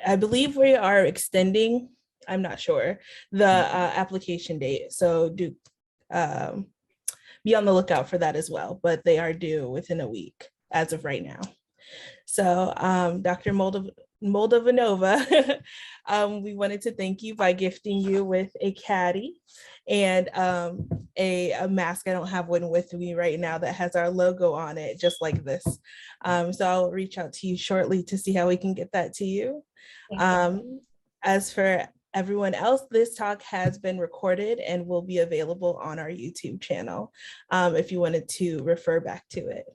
I believe we are extending, I'm not sure, the application date. So do be on the lookout for that as well, but they are due within a week as of right now. So Dr. Moldavanova, we wanted to thank you by gifting you with a caddy and a mask. I don't have one with me right now that has our logo on it, just like this. So I'll reach out to you shortly to see how we can get that to you. As for everyone else, this talk has been recorded and will be available on our YouTube channel if you wanted to refer back to it.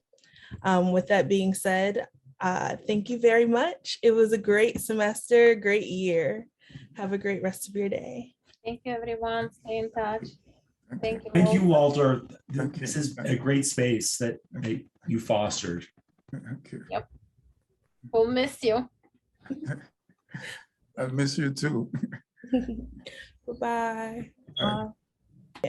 With that being said, thank you very much. It was a great semester, great year. Have a great rest of your day. Thank you, everyone. Stay in touch. Thank you. Thank you, Walter. Walter. This is a great space that you fostered. Yep. We'll miss you. I miss you too. Bye-bye. Bye.